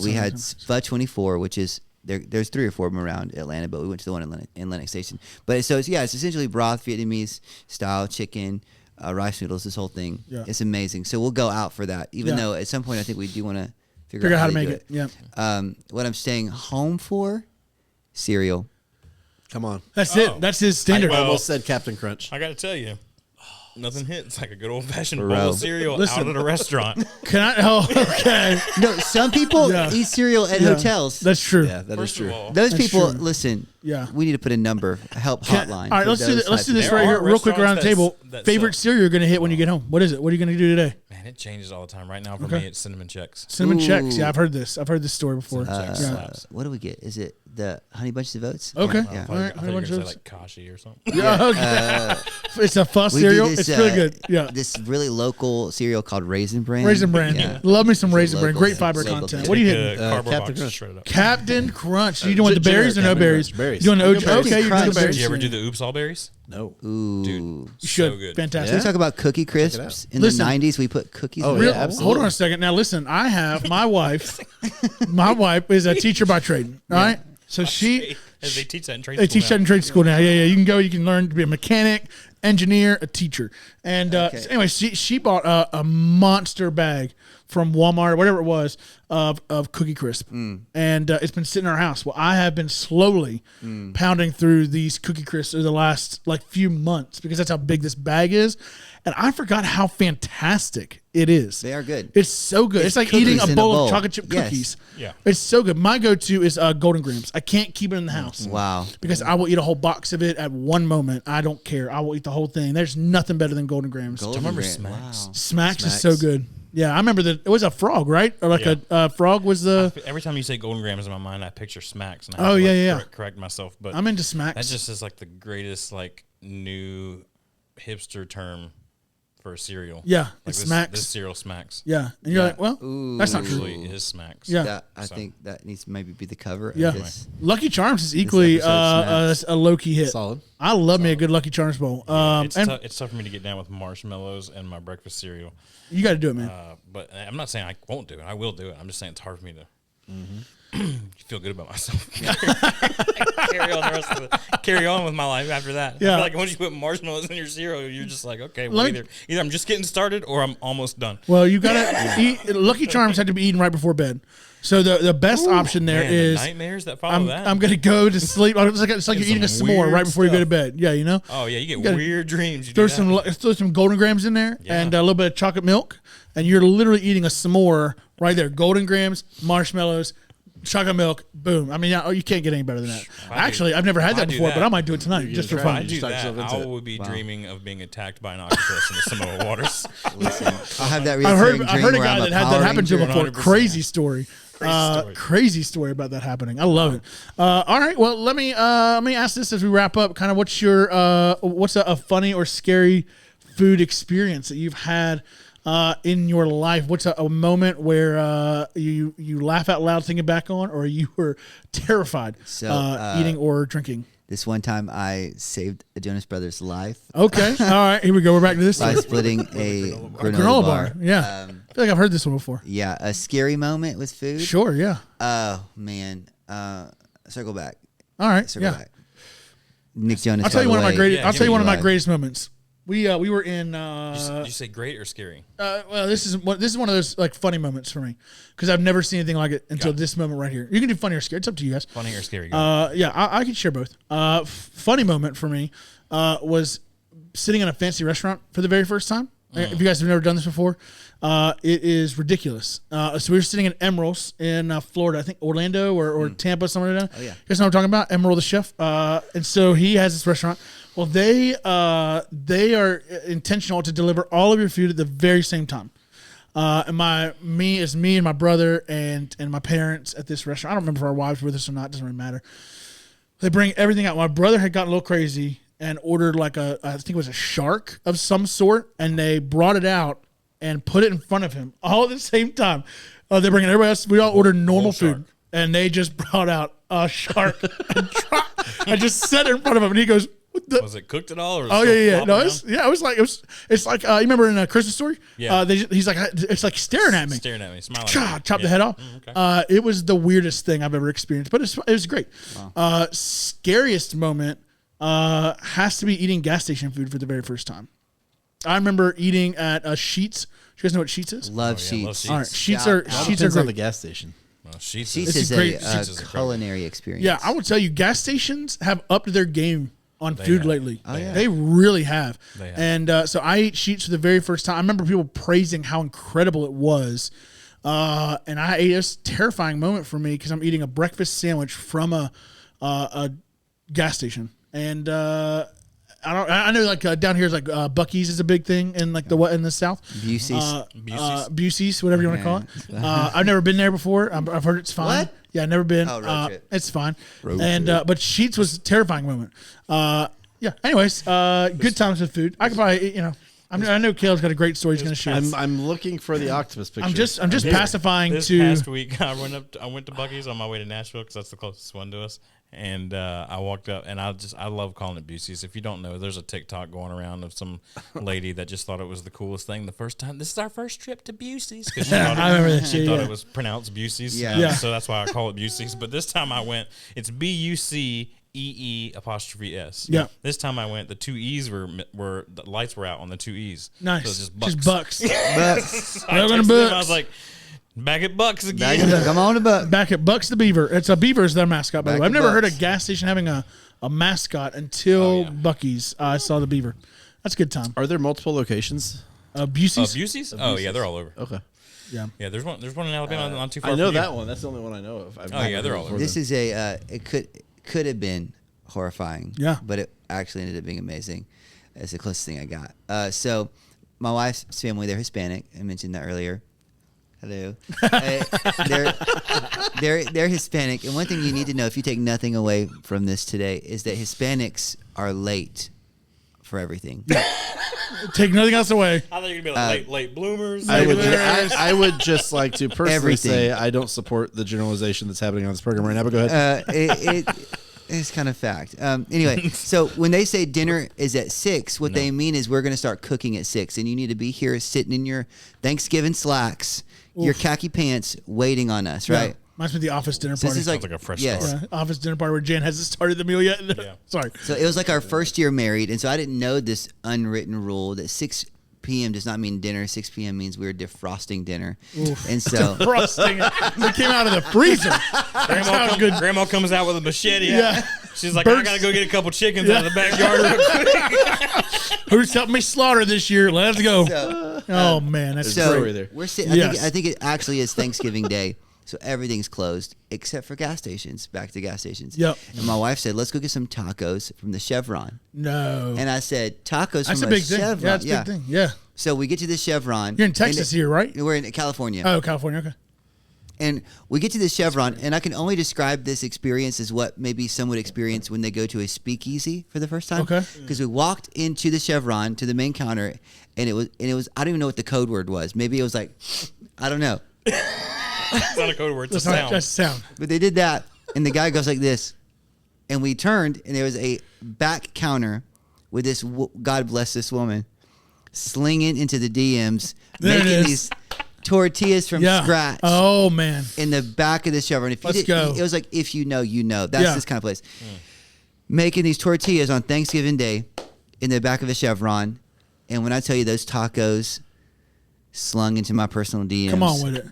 we had something. pho 24, which is there's 3 or 4 of them around Atlanta, but we went to the one in Atlantic Station. But it's essentially broth, Vietnamese style chicken, rice noodles. This whole thing, Yeah. it's amazing. So we'll go out for that, even Yeah. though at some point I think we do want to Figure out how to make do it. Yeah. What I'm staying home for, cereal. Come on. That's Oh. it. That's his standard. I almost said Captain Crunch. I got to tell you, nothing hits like a good old fashioned Bro. bowl of cereal Listen. out at a restaurant. Can I? Oh, okay. No, some people Yeah. eat cereal at Yeah. hotels. That's true. Yeah, that is First true. of all, Those That's people, true. listen. Yeah. We need to put a number, a help hotline. All right, for let's do those this. Let's do types this of right There here, are real quick around the restaurants table. that Favorite sell- cereal you're gonna hit when you get home? What is it? What are you gonna do today? man, it changes all the time. Right now, for Okay. me, it's cinnamon checks. Cinnamon checks. Ooh. Yeah, I've heard this. I've heard this story before. Cinnamon checks Yeah. slaps. What do we get? Is it the Honey Bunches of Oats? Okay. Yeah. I thought All right, you were honey going to say bunches. like Kashi or something. Yeah. Okay. It's a fuss We do cereal. this, It's really good. Yeah. This really local cereal called Raisin Bran. Raisin Bran. Yeah. Love me some It's a Raisin Bran. local Great thing. fiber Local content. thing. What are you Take hitting? a cardboard Captain box, Crunch. shred it up. Captain Crunch. You doing the berries or no Captain berries? Crunch. Berries. You doing the OG? Berries. Okay, you're doing the Crunch. berries. Did you ever do the Oops All Berries? No. Ooh. Dude, You so should. good. Fantastic. Can we talk about Cookie Crisps? out. In Listen. the 90s, we put cookies Oh, in Real, yeah, absolutely. hold on a second. Now listen, I have my wife. My wife is a teacher by trade. All right, so she As they teach that in trade they school teach now. that in trade school now. Yeah. You can go. You can learn to be a mechanic, engineer, a teacher. And Okay. so anyway, she bought a monster bag from Walmart or whatever it was of Cookie Crisp, and it's been sitting in our house. Well, I have been slowly pounding through these Cookie Crisps over the last few months because that's how big this bag is, and I forgot how fantastic it is. They are good. It's so good. It's like cookies eating a in a bowl bowl. of chocolate chip Yes. cookies. Yeah. It's so good. My go-to is Golden Grams. I can't keep it in the house. Wow. Because I will eat a whole box of it at one moment. I don't care. I will eat the whole thing. There's nothing better than Golden Grams. Golden remember Graham. Smacks? Wow. Smacks is Smacks. so good. Yeah, I remember that it was a frog, right? Or like Yeah. a frog was the. Every time you say Golden Grams in my mind, I picture Smacks. And I Oh, have to, yeah. Correct myself, but I'm into Smacks. that just is like the greatest new hipster term for a cereal. Yeah, like it's this, Smacks. This cereal Smacks. Yeah, and you're Yeah. like, well, Ooh. that's not true. Usually is Smacks. Yeah. That, I So. think that needs to maybe be the cover Yeah. of this. Lucky Charms is equally episode a low key hit. Solid. I love me a good Lucky Charms bowl. It's And tough. It's tough for me to get down with marshmallows and my breakfast cereal. you got to do it, man. But I'm not saying I won't do it. I will do it. I'm just saying it's hard for me to feel good about myself. Carry on with my life after that. Yeah. I feel like once you put marshmallows in your cereal, you're just like, okay, well, Like- either I'm just getting started or I'm almost done. Well, you gotta eat. Lucky Charms had to be eaten right before bed. So the best option there Man, is the nightmares that follow that. I'm gonna go to sleep. It's like you're eating a some s'more weird right before you go to stuff. bed. Yeah, you know. Oh yeah, you get gotta weird dreams. You Throw do that. some Golden Grams in there Yeah. and a little bit of chocolate milk, and you're literally eating a s'more right there. Golden Grams, marshmallows, chocolate milk, boom. I mean, you can't get any better than that. Actually, I've never had that before, but I might do it tonight just for try fun. it. I do Just talk that. yourself into I it. would be dreaming of being attacked by an octopus in the Samoa waters. I'll have that I've reoccurring heard dream a where guy I'm that had that Power happen to him Ranger. before. 100%. Crazy story. Story. Crazy story about that happening. I love it. All right, well let me ask this as we wrap up. Kind of what's your what's a funny or scary food experience that you've had in your life? What's a moment where you laugh out loud thinking back on, or you were terrified eating or drinking? This one time I saved a Jonas Brothers' life Okay, all right, here we go. We're back to this. by splitting a Granola bar. Yeah, I feel like I've heard this one before. Yeah, a scary moment with food. Sure, yeah. Oh man, circle back. All right, Circle yeah. back. Nick Jonas. I'll tell you got one of my away. greatest. Yeah, I'll give tell you me one of my one. greatest moments. We were in. Did you say great or scary? Well, this is one of those like funny moments for me because I've never seen anything like it until this moment right here. You can do funny or scary. It's up to you guys. Funny or scary? Yeah, I can share both. Funny moment for me was sitting in a fancy restaurant for the very first time. If you guys have never done this before, it is ridiculous. So we were sitting in Emerald's in Florida, I think Orlando or Tampa, somewhere like that. Oh, yeah. You guys know what I'm talking about? Emerald the chef. And so he has this restaurant. Well, they are intentional to deliver all of your food at the very same time. And me and my brother and my parents at this restaurant. I don't remember if our wives were with us or not. Doesn't really matter. They bring everything out. My brother had gotten a little crazy and ordered like I think it was a shark of some sort, and they brought it out and put it in front of him all at the same time. They're bringing everybody else. We all ordered normal food, and they just brought out a shark and just set it in front of him, and he goes, "What the?" Was it cooked at all? Or Oh yeah. No, it's like you remember in A Christmas Story? Yeah. He's like it's like staring at me. Staring at me, smiling. Chop the head off. Okay. It was the weirdest thing I've ever experienced, but it was great. Scariest moment has to be eating gas station food for the very first time. I remember eating at Sheetz. Do you guys know what Sheetz is? Love love sheets. Sheetz. All right, Sheetz Shout are out. Sheetz are Depends on the great. gas station. Well, Sheetz Sheets It's is great. a Sheetz is incredible. culinary experience. Yeah, I will tell you, gas stations have upped their game on food have. lately. Oh, yeah. They really have. They have. And so I ate Sheetz for the very first time. I remember people praising how incredible it was. And I ate a terrifying moment for me because I'm eating a breakfast sandwich from a gas station. And I know like down here is like Buc-ee's is a big thing in like in the South. Busey's. Busey's, whatever you want to call it. I've never been there before. I've heard it's fine. What? Yeah, I've never been. Oh, road trip. It's fine. Road and trip. but Sheetz was a terrifying moment. Yeah. Anyways, good times with food. I could probably I know Caleb's got a great story he's going to share. I'm looking for the octopus picture. I'm just pacifying This to. past week, I went to Buc-ee's on my way to Nashville because that's the closest one to us. And I walked up, and I love calling it Busey's. If you don't know, there's a TikTok going around of some lady that just thought it was the coolest thing the first time. This is our first trip to Busey's because she thought, I remember that she shit, thought yeah. it was pronounced Busey's. Yeah. Yeah. So that's why I call it Busey's. But this time I went, it's BUCEE'. Yeah. This time I went, the two E's were the lights were out on the two E's. Nice. So it's Just bucks. But I Welcome to texted them, I Bucks. was like, back at Bucks again. come on to Buck. Back at Bucks the Beaver. It's a Beaver is their mascot, by the Back way. I've at never heard a Bucks. gas station having a mascot until Buc-ee's. I saw the Beaver. That's a good time. Are there multiple locations? Busey's? Busey's? Oh yeah, they're all over. Okay. Yeah. Yeah, there's one in Alabama, not too far. I know from you. that one. That's the only one I know of. I've Oh, never yeah, they're heard all of over. This is it could have been horrifying. Yeah. But it actually ended up being amazing. It's the closest thing I got. So my wife's family, they're Hispanic. I mentioned that earlier. Hello. They're Hispanic. And one thing you need to know, if you take nothing away from this today, is that Hispanics are late for everything. Take nothing else away. I thought you were gonna be like late bloomers. I would just like to personally Everything. say I don't support the generalization that's happening on this program right now, but go ahead. It's kind of fact. Anyway, so when they say dinner is at 6, what they mean is we're going to start cooking at 6, and you need to be here sitting in your Thanksgiving slacks, your khaki pants, waiting on us, right? Reminds me of the office dinner So party. this is Sounds like a fresh yes. start. Yeah, office dinner party where Jan hasn't started the meal yet. Yeah. Sorry. So it was like our first year married, and so I didn't know this unwritten rule that 6 p.m. does not mean dinner. 6 p.m. means we're defrosting dinner. And so Frosting. It came out of the freezer. Grandma comes out with a machete. Yeah. She's like, Birds. I gotta go get a couple chickens out of the backyard real quick. Who's helping me slaughter this year? Let's go. So- Oh man, that's So- great. story there. we're sitting. Yes. I think it actually is Thanksgiving Day, so everything's closed except for gas stations. Back to gas stations. Yep. And my wife said, "Let's go get some tacos from the Chevron." No. And I said, "Tacos That's from a big thing. Chevron." Yeah, it's a big thing. Yeah. So we get to the Chevron. You're in Texas here, right? We're in California. Oh, California. Okay. And we get to the Chevron, and I can only describe this experience as what maybe some would experience when they go to a speakeasy for the first time. Okay. Because we walked into the Chevron to the main counter, and it was I don't even know what the code word was. Maybe it was like, I don't know. It's not a code word. It's a That's not sound. just sound. But they did that, and the guy goes like this, and we turned, and there was a back counter with this. God bless this woman, slinging into the DMs, There it making is. these tortillas from Yeah. scratch. Oh man. In the back of the Chevron. If you Let's go. It was like, if you know, you know. That's Yeah. this kind of place. Making these tortillas on Thanksgiving Day in the back of a Chevron. And when I tell you those tacos slung into my personal DMs. Come on with it.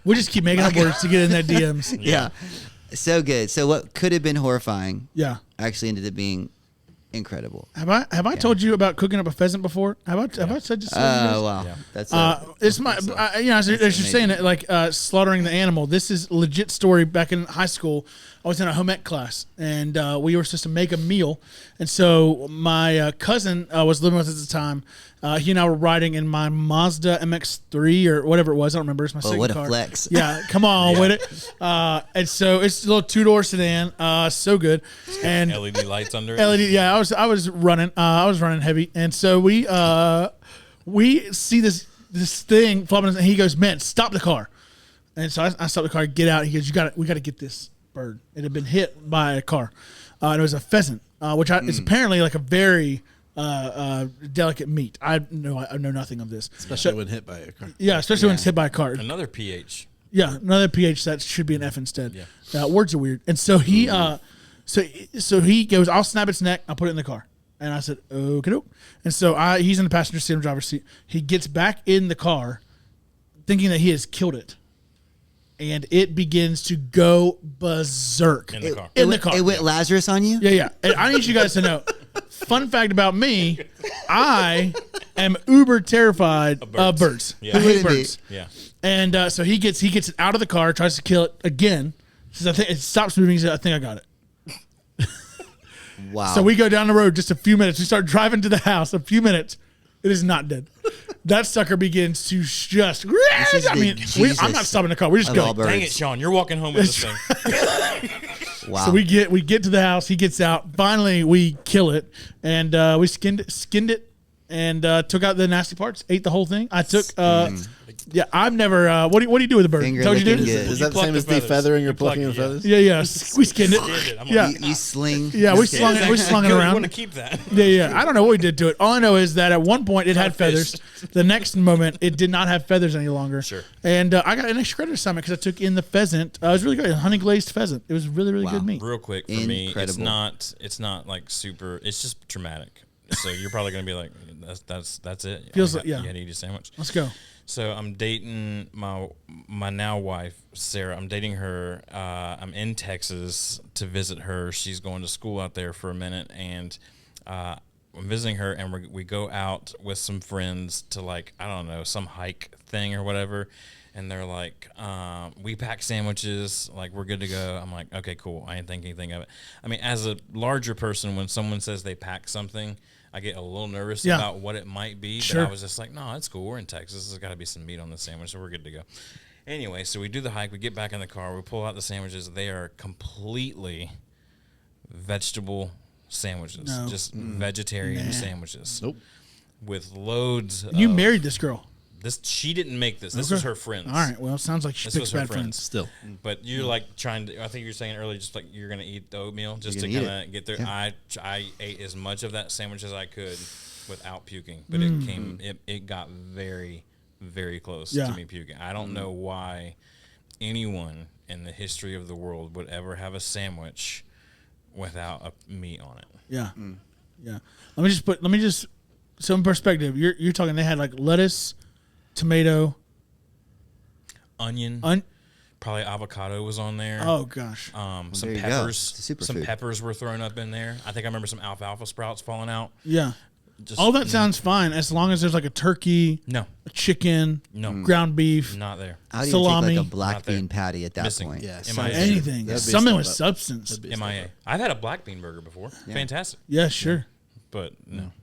We just keep making up words to get in that DMs. Yeah. So good. So what could have been horrifying Yeah. actually ended up being incredible. Have I told you about cooking up a pheasant before? Have I said just? Oh, wow. Yeah. That's It's my, as you're saying it, like slaughtering the animal. This is a legit story. Back in high school, I was in a home ec class, and we were supposed to make a meal. And so my cousin was living with us at the time. He and I were riding in my Mazda MX-3 or whatever it was. I don't remember. It's my second what a car. flex. Yeah, come on with it. And so it's a little 2-door sedan. So good. And LED lights under it. LED. Yeah, I was running. I was running heavy, and so we see this thing flopping, and he goes, "Man, stop the car!" And so I stopped the car. Get out. He goes, we got to get this bird. It had been hit by a car, and it was a pheasant, which is apparently like a very delicate meat. I know nothing of this, Especially when hit by a car. yeah, especially when it's hit by a car. Another pH. Yeah, another PH that should be an F instead. Yeah. Words are weird. And so he so he goes, "I'll snap its neck, I'll put it in the car." And I said, "Okay, doke." And so he's in the passenger seat, driver's seat. He gets back in the car thinking that he has killed it. And it begins to go berserk In the car. In the car. It went Lazarus on you? Yeah, yeah. And I need you guys to know. Fun fact about me, I am uber terrified of birds. Yeah. Who hate Wouldn't be. birds. Yeah. And so he gets it out of the car, tries to kill it again. Says, "I think it stops moving." He said, "I think I got it." Wow. So we go down the road just a few minutes. We start driving to the house. A few minutes. It is not dead. That sucker begins to just. is I the mean, Jesus I'm not stopping the car. We just of go. all birds. Dang it, Sean. You're walking home with this thing. Wow. So we get to the house. He gets out. Finally, we kill it, and we skinned it, and took out the nasty parts. Ate the whole thing. I took. Yeah, I've never. What do you do with a bird? Finger Told you licking do? good. Is You that the pluck same the as feathers. defeathering or You pluck plucking the it, yeah. feathers? Yeah, yeah. We skinned it. I'm Yeah. like, You sling. Yeah, we Just slung kidding. it. We slung it good. around. Want to keep that? Yeah, yeah. I don't know what we did to it. All I know is that at one point it had fish. feathers. The next moment it did not have feathers any longer. Sure. And I got an extra credit assignment because I took in the pheasant. It was really great. A honey glazed pheasant. It was really, really Wow. good meat. Real quick for me, Incredible. it's not like super. It's just traumatic. So you're probably gonna be like, that's it. Feels You like- yeah. You gotta eat a sandwich. Let's go. So I'm dating my now wife, Sarah. I'm dating her. I'm in Texas to visit her. She's going to school out there for a minute, and I'm visiting her, and we go out with some friends to, like, I don't know, some hike thing or whatever. And they're like, we pack sandwiches, like, we're good to go. I'm like, okay, cool. I ain't thinking anything of it. I mean, as a larger person, when someone says they pack something, I get a little nervous Yeah. about what it might be. Sure. But I was just like, no, it's cool. We're in Texas. There's got to be some meat on the sandwich, so we're good to go. Anyway, so we do the hike. We get back in the car. We pull out the sandwiches. They are completely vegetable sandwiches, No. just vegetarian sandwiches. Nope. With loads. You of married this girl. this. She didn't make this. This Okay. was her friends. All right. Well, it sounds like she This picks was her bad friend. friends. Still. But you're like trying to. I think you're saying earlier, just like you're gonna eat the oatmeal just to You're gonna kind of get there. Yeah. I ate as much of that sandwich as I could without puking, but it came. It got very, very close Yeah. to me puking. I don't know why. anyone in the history of the world would ever have a sandwich without a meat on it. Yeah. Yeah. Let me just some perspective. You're talking they had like lettuce, tomato, Onion, probably avocado was on there. oh gosh. Some there you go. peppers. It's a superfood. Some peppers were thrown up in there. I think I remember some alfalfa sprouts falling out. Yeah. Just, All that sounds fine as long as there's like a turkey, No, a chicken, no, ground beef, not there. How do you salami. take like a black Not there. bean patty at that Missing. point? Yeah, MIA. anything. That'd be Something a with step up. substance. That'd be a step MIA. up. I've had a black bean burger before. Fantastic. Yeah, sure. But no.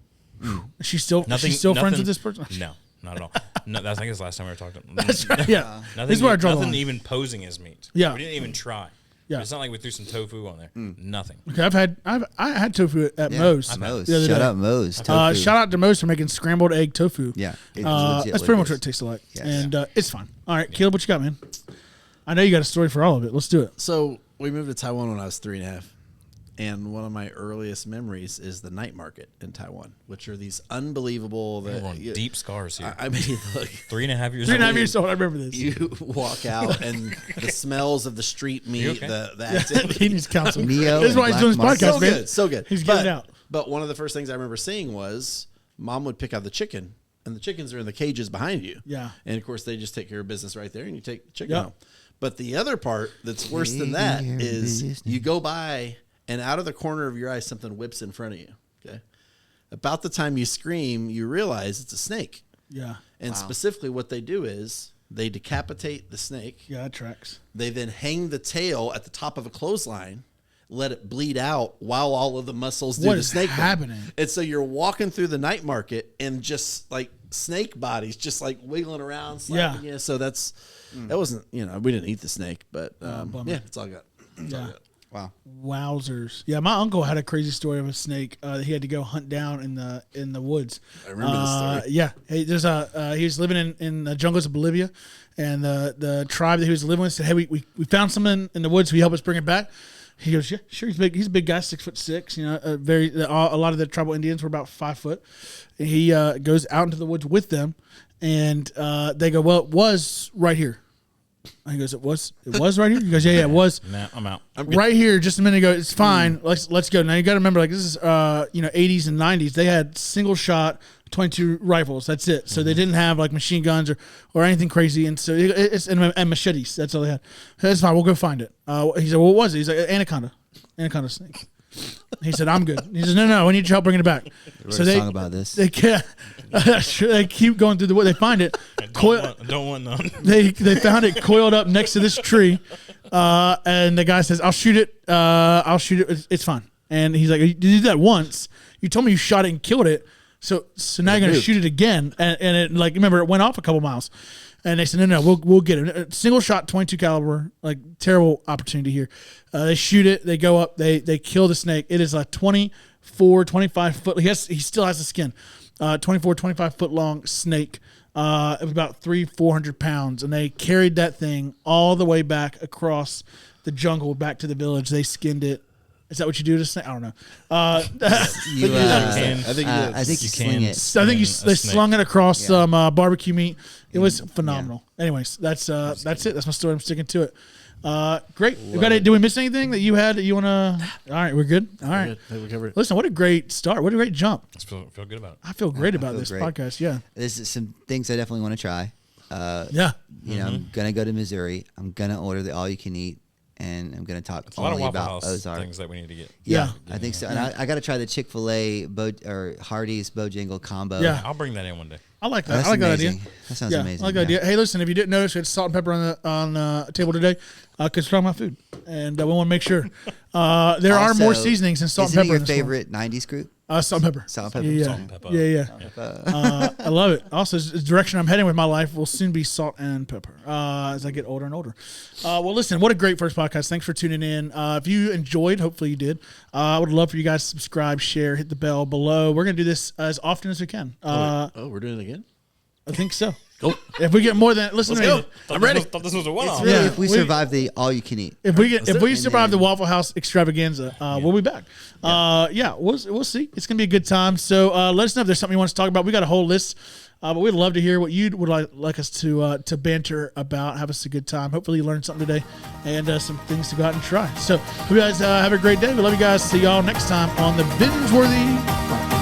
Is she still Nothing, she's still friends nothing- with this person? No, not at all. No, that's, I think it's the last time we were talking. That's right. Yeah. Nothing, This is where I draw the nothing line. even posing as meat. Yeah. We didn't even try. Yeah. It's not like we threw some tofu on there. Nothing. Okay, I had tofu at Moe's. Moe's. the other Shout day. out Moe's. Tofu. Shout out to Moe's for making scrambled egg tofu. Yeah. It's legit That's pretty much is. what it tastes like. Yes. And it's fine. All right, Caleb, what you got, man? I know you got a story for all of it. Let's do it. So we moved to Taiwan when I was 3.5. And one of my earliest memories is the night market in Taiwan, which are these unbelievable. We're on deep scars here. I mean, look, 3.5 years 3.5 old. years old. I remember this. you walk out and the smells of the street meat, okay? the activity. He needs counsel. Neo This is why and he's doing his Black podcast, So man. good, so good. He's but, getting out. But one of the first things I remember seeing was Mom would pick out the chicken, and the chickens are in the cages behind you. Yeah. And of course, they just take care of business right there, and you take the chicken Yep. home. But the other part that's worse than that is you go by, and out of the corner of your eye, something whips in front of you. Okay. About the time you scream, you realize it's a snake. Yeah. And specifically, what they do is they decapitate the snake. Yeah, that tracks. They then hang the tail at the top of a clothesline, let it bleed out while all of the muscles do What the is snake thing. happening? And so you're walking through the night market and just like snake bodies, just like wiggling around, slapping you. So that wasn't, we didn't eat the snake, but bummer. yeah, it's all good. It's all Yeah. good. Wow. Wowzers! Yeah, my uncle had a crazy story of a snake that he had to go hunt down in the woods. I remember this story. Yeah, hey, he was living in the jungles of Bolivia, and the tribe that he was living with said, "Hey, we found something in the woods. Will you help us bring it back?" He goes, "Yeah, sure." He's big. He's a big guy, 6'6". A lot of the tribal Indians were about 5 foot. And he goes out into the woods with them, and they go, "Well, it was right here." And he goes, "It was right here." He goes, "Yeah, it was." Nah, I'm out. Right here, just a minute ago. It's fine. Let's go. Now you got to remember, like this is 80s and 90s. They had single shot 22 rifles. That's it. So they didn't have like machine guns or anything crazy. And so it's and machetes. That's all they had. That's fine. We'll go find it. He said, "Well, what was it?" He's like, anaconda snake. He said, "I'm good." He says, "No, we need your help bringing it back." So a song about this. They keep going through the wood. They find it. Don't want none. They found it coiled up next to this tree, and the guy says, "I'll shoot it. It's fine." And he's like, "You did that once. You told me you shot it and killed it. So now you're gonna shoot it again." And it remember it went off a couple miles. And they said, "No, we'll get it. Single shot, 22 caliber. Like terrible opportunity here." They shoot it. They go up. They kill the snake. It is a 24, 25 foot. He still has the skin. 24, 25 foot long snake. It was about 400 pounds, and they carried that thing all the way back across the jungle back to the village. They skinned it. Is that what you do to snake? I don't know. I think you You sling can. it. I think they snake. slung it across some barbecue meat. It was phenomenal. Anyways, that's it. That's my story. I'm sticking to it. Great. Do we miss anything that you had that you want to? All right, we're good. All right. Good. I think we covered it. Listen, what a great start. What a great jump. I feel good about it. I feel great about feel this great. podcast. Yeah. This is some things I definitely want to try. Yeah. I'm gonna go to Missouri. I'm gonna order the all you can eat, and I'm gonna talk It's a lot of only Waffle about House Ozark. things that we need to get. Yeah. I think so. And I got to try the Chick-fil-A or Hardee's Bojangles combo. Yeah. I'll bring that in one day. I like that. That's I like amazing. that idea. That sounds Yeah, amazing. I like that idea. Hey, listen, if you didn't notice, we had salt and pepper on the table today because we're talking about food, and we want to make sure there are more Also, seasonings than salt and isn't pepper. it your in this one. favorite '90s group? Salt and pepper. Salt and pepper. Yeah, Salt and pepper. yeah. I love it. Also, the direction I'm heading with my life will soon be salt and pepper as I get older and older. Well, listen, what a great first podcast. Thanks for tuning in. If you enjoyed, hopefully you did, I would love for you guys to subscribe, share, hit the bell below. We're going to do this as often as we can. We're doing it again? I think so. Cool. If we get more than listen Let's to me. go. I'm ready. Thought this was a one-off. Really, Yeah, if we survive the all you can eat. If we survive the And Waffle then- House extravaganza, we'll be back. We'll see. It's gonna be a good time. So let us know if there's something you want us to talk about. We got a whole list, but we'd love to hear what you would like us to banter about. Have us a good time. Hopefully you learned something today and some things to go out and try. So hope you guys have a great day. We love you guys. See y'all next time on the Bingeworthy Podcast.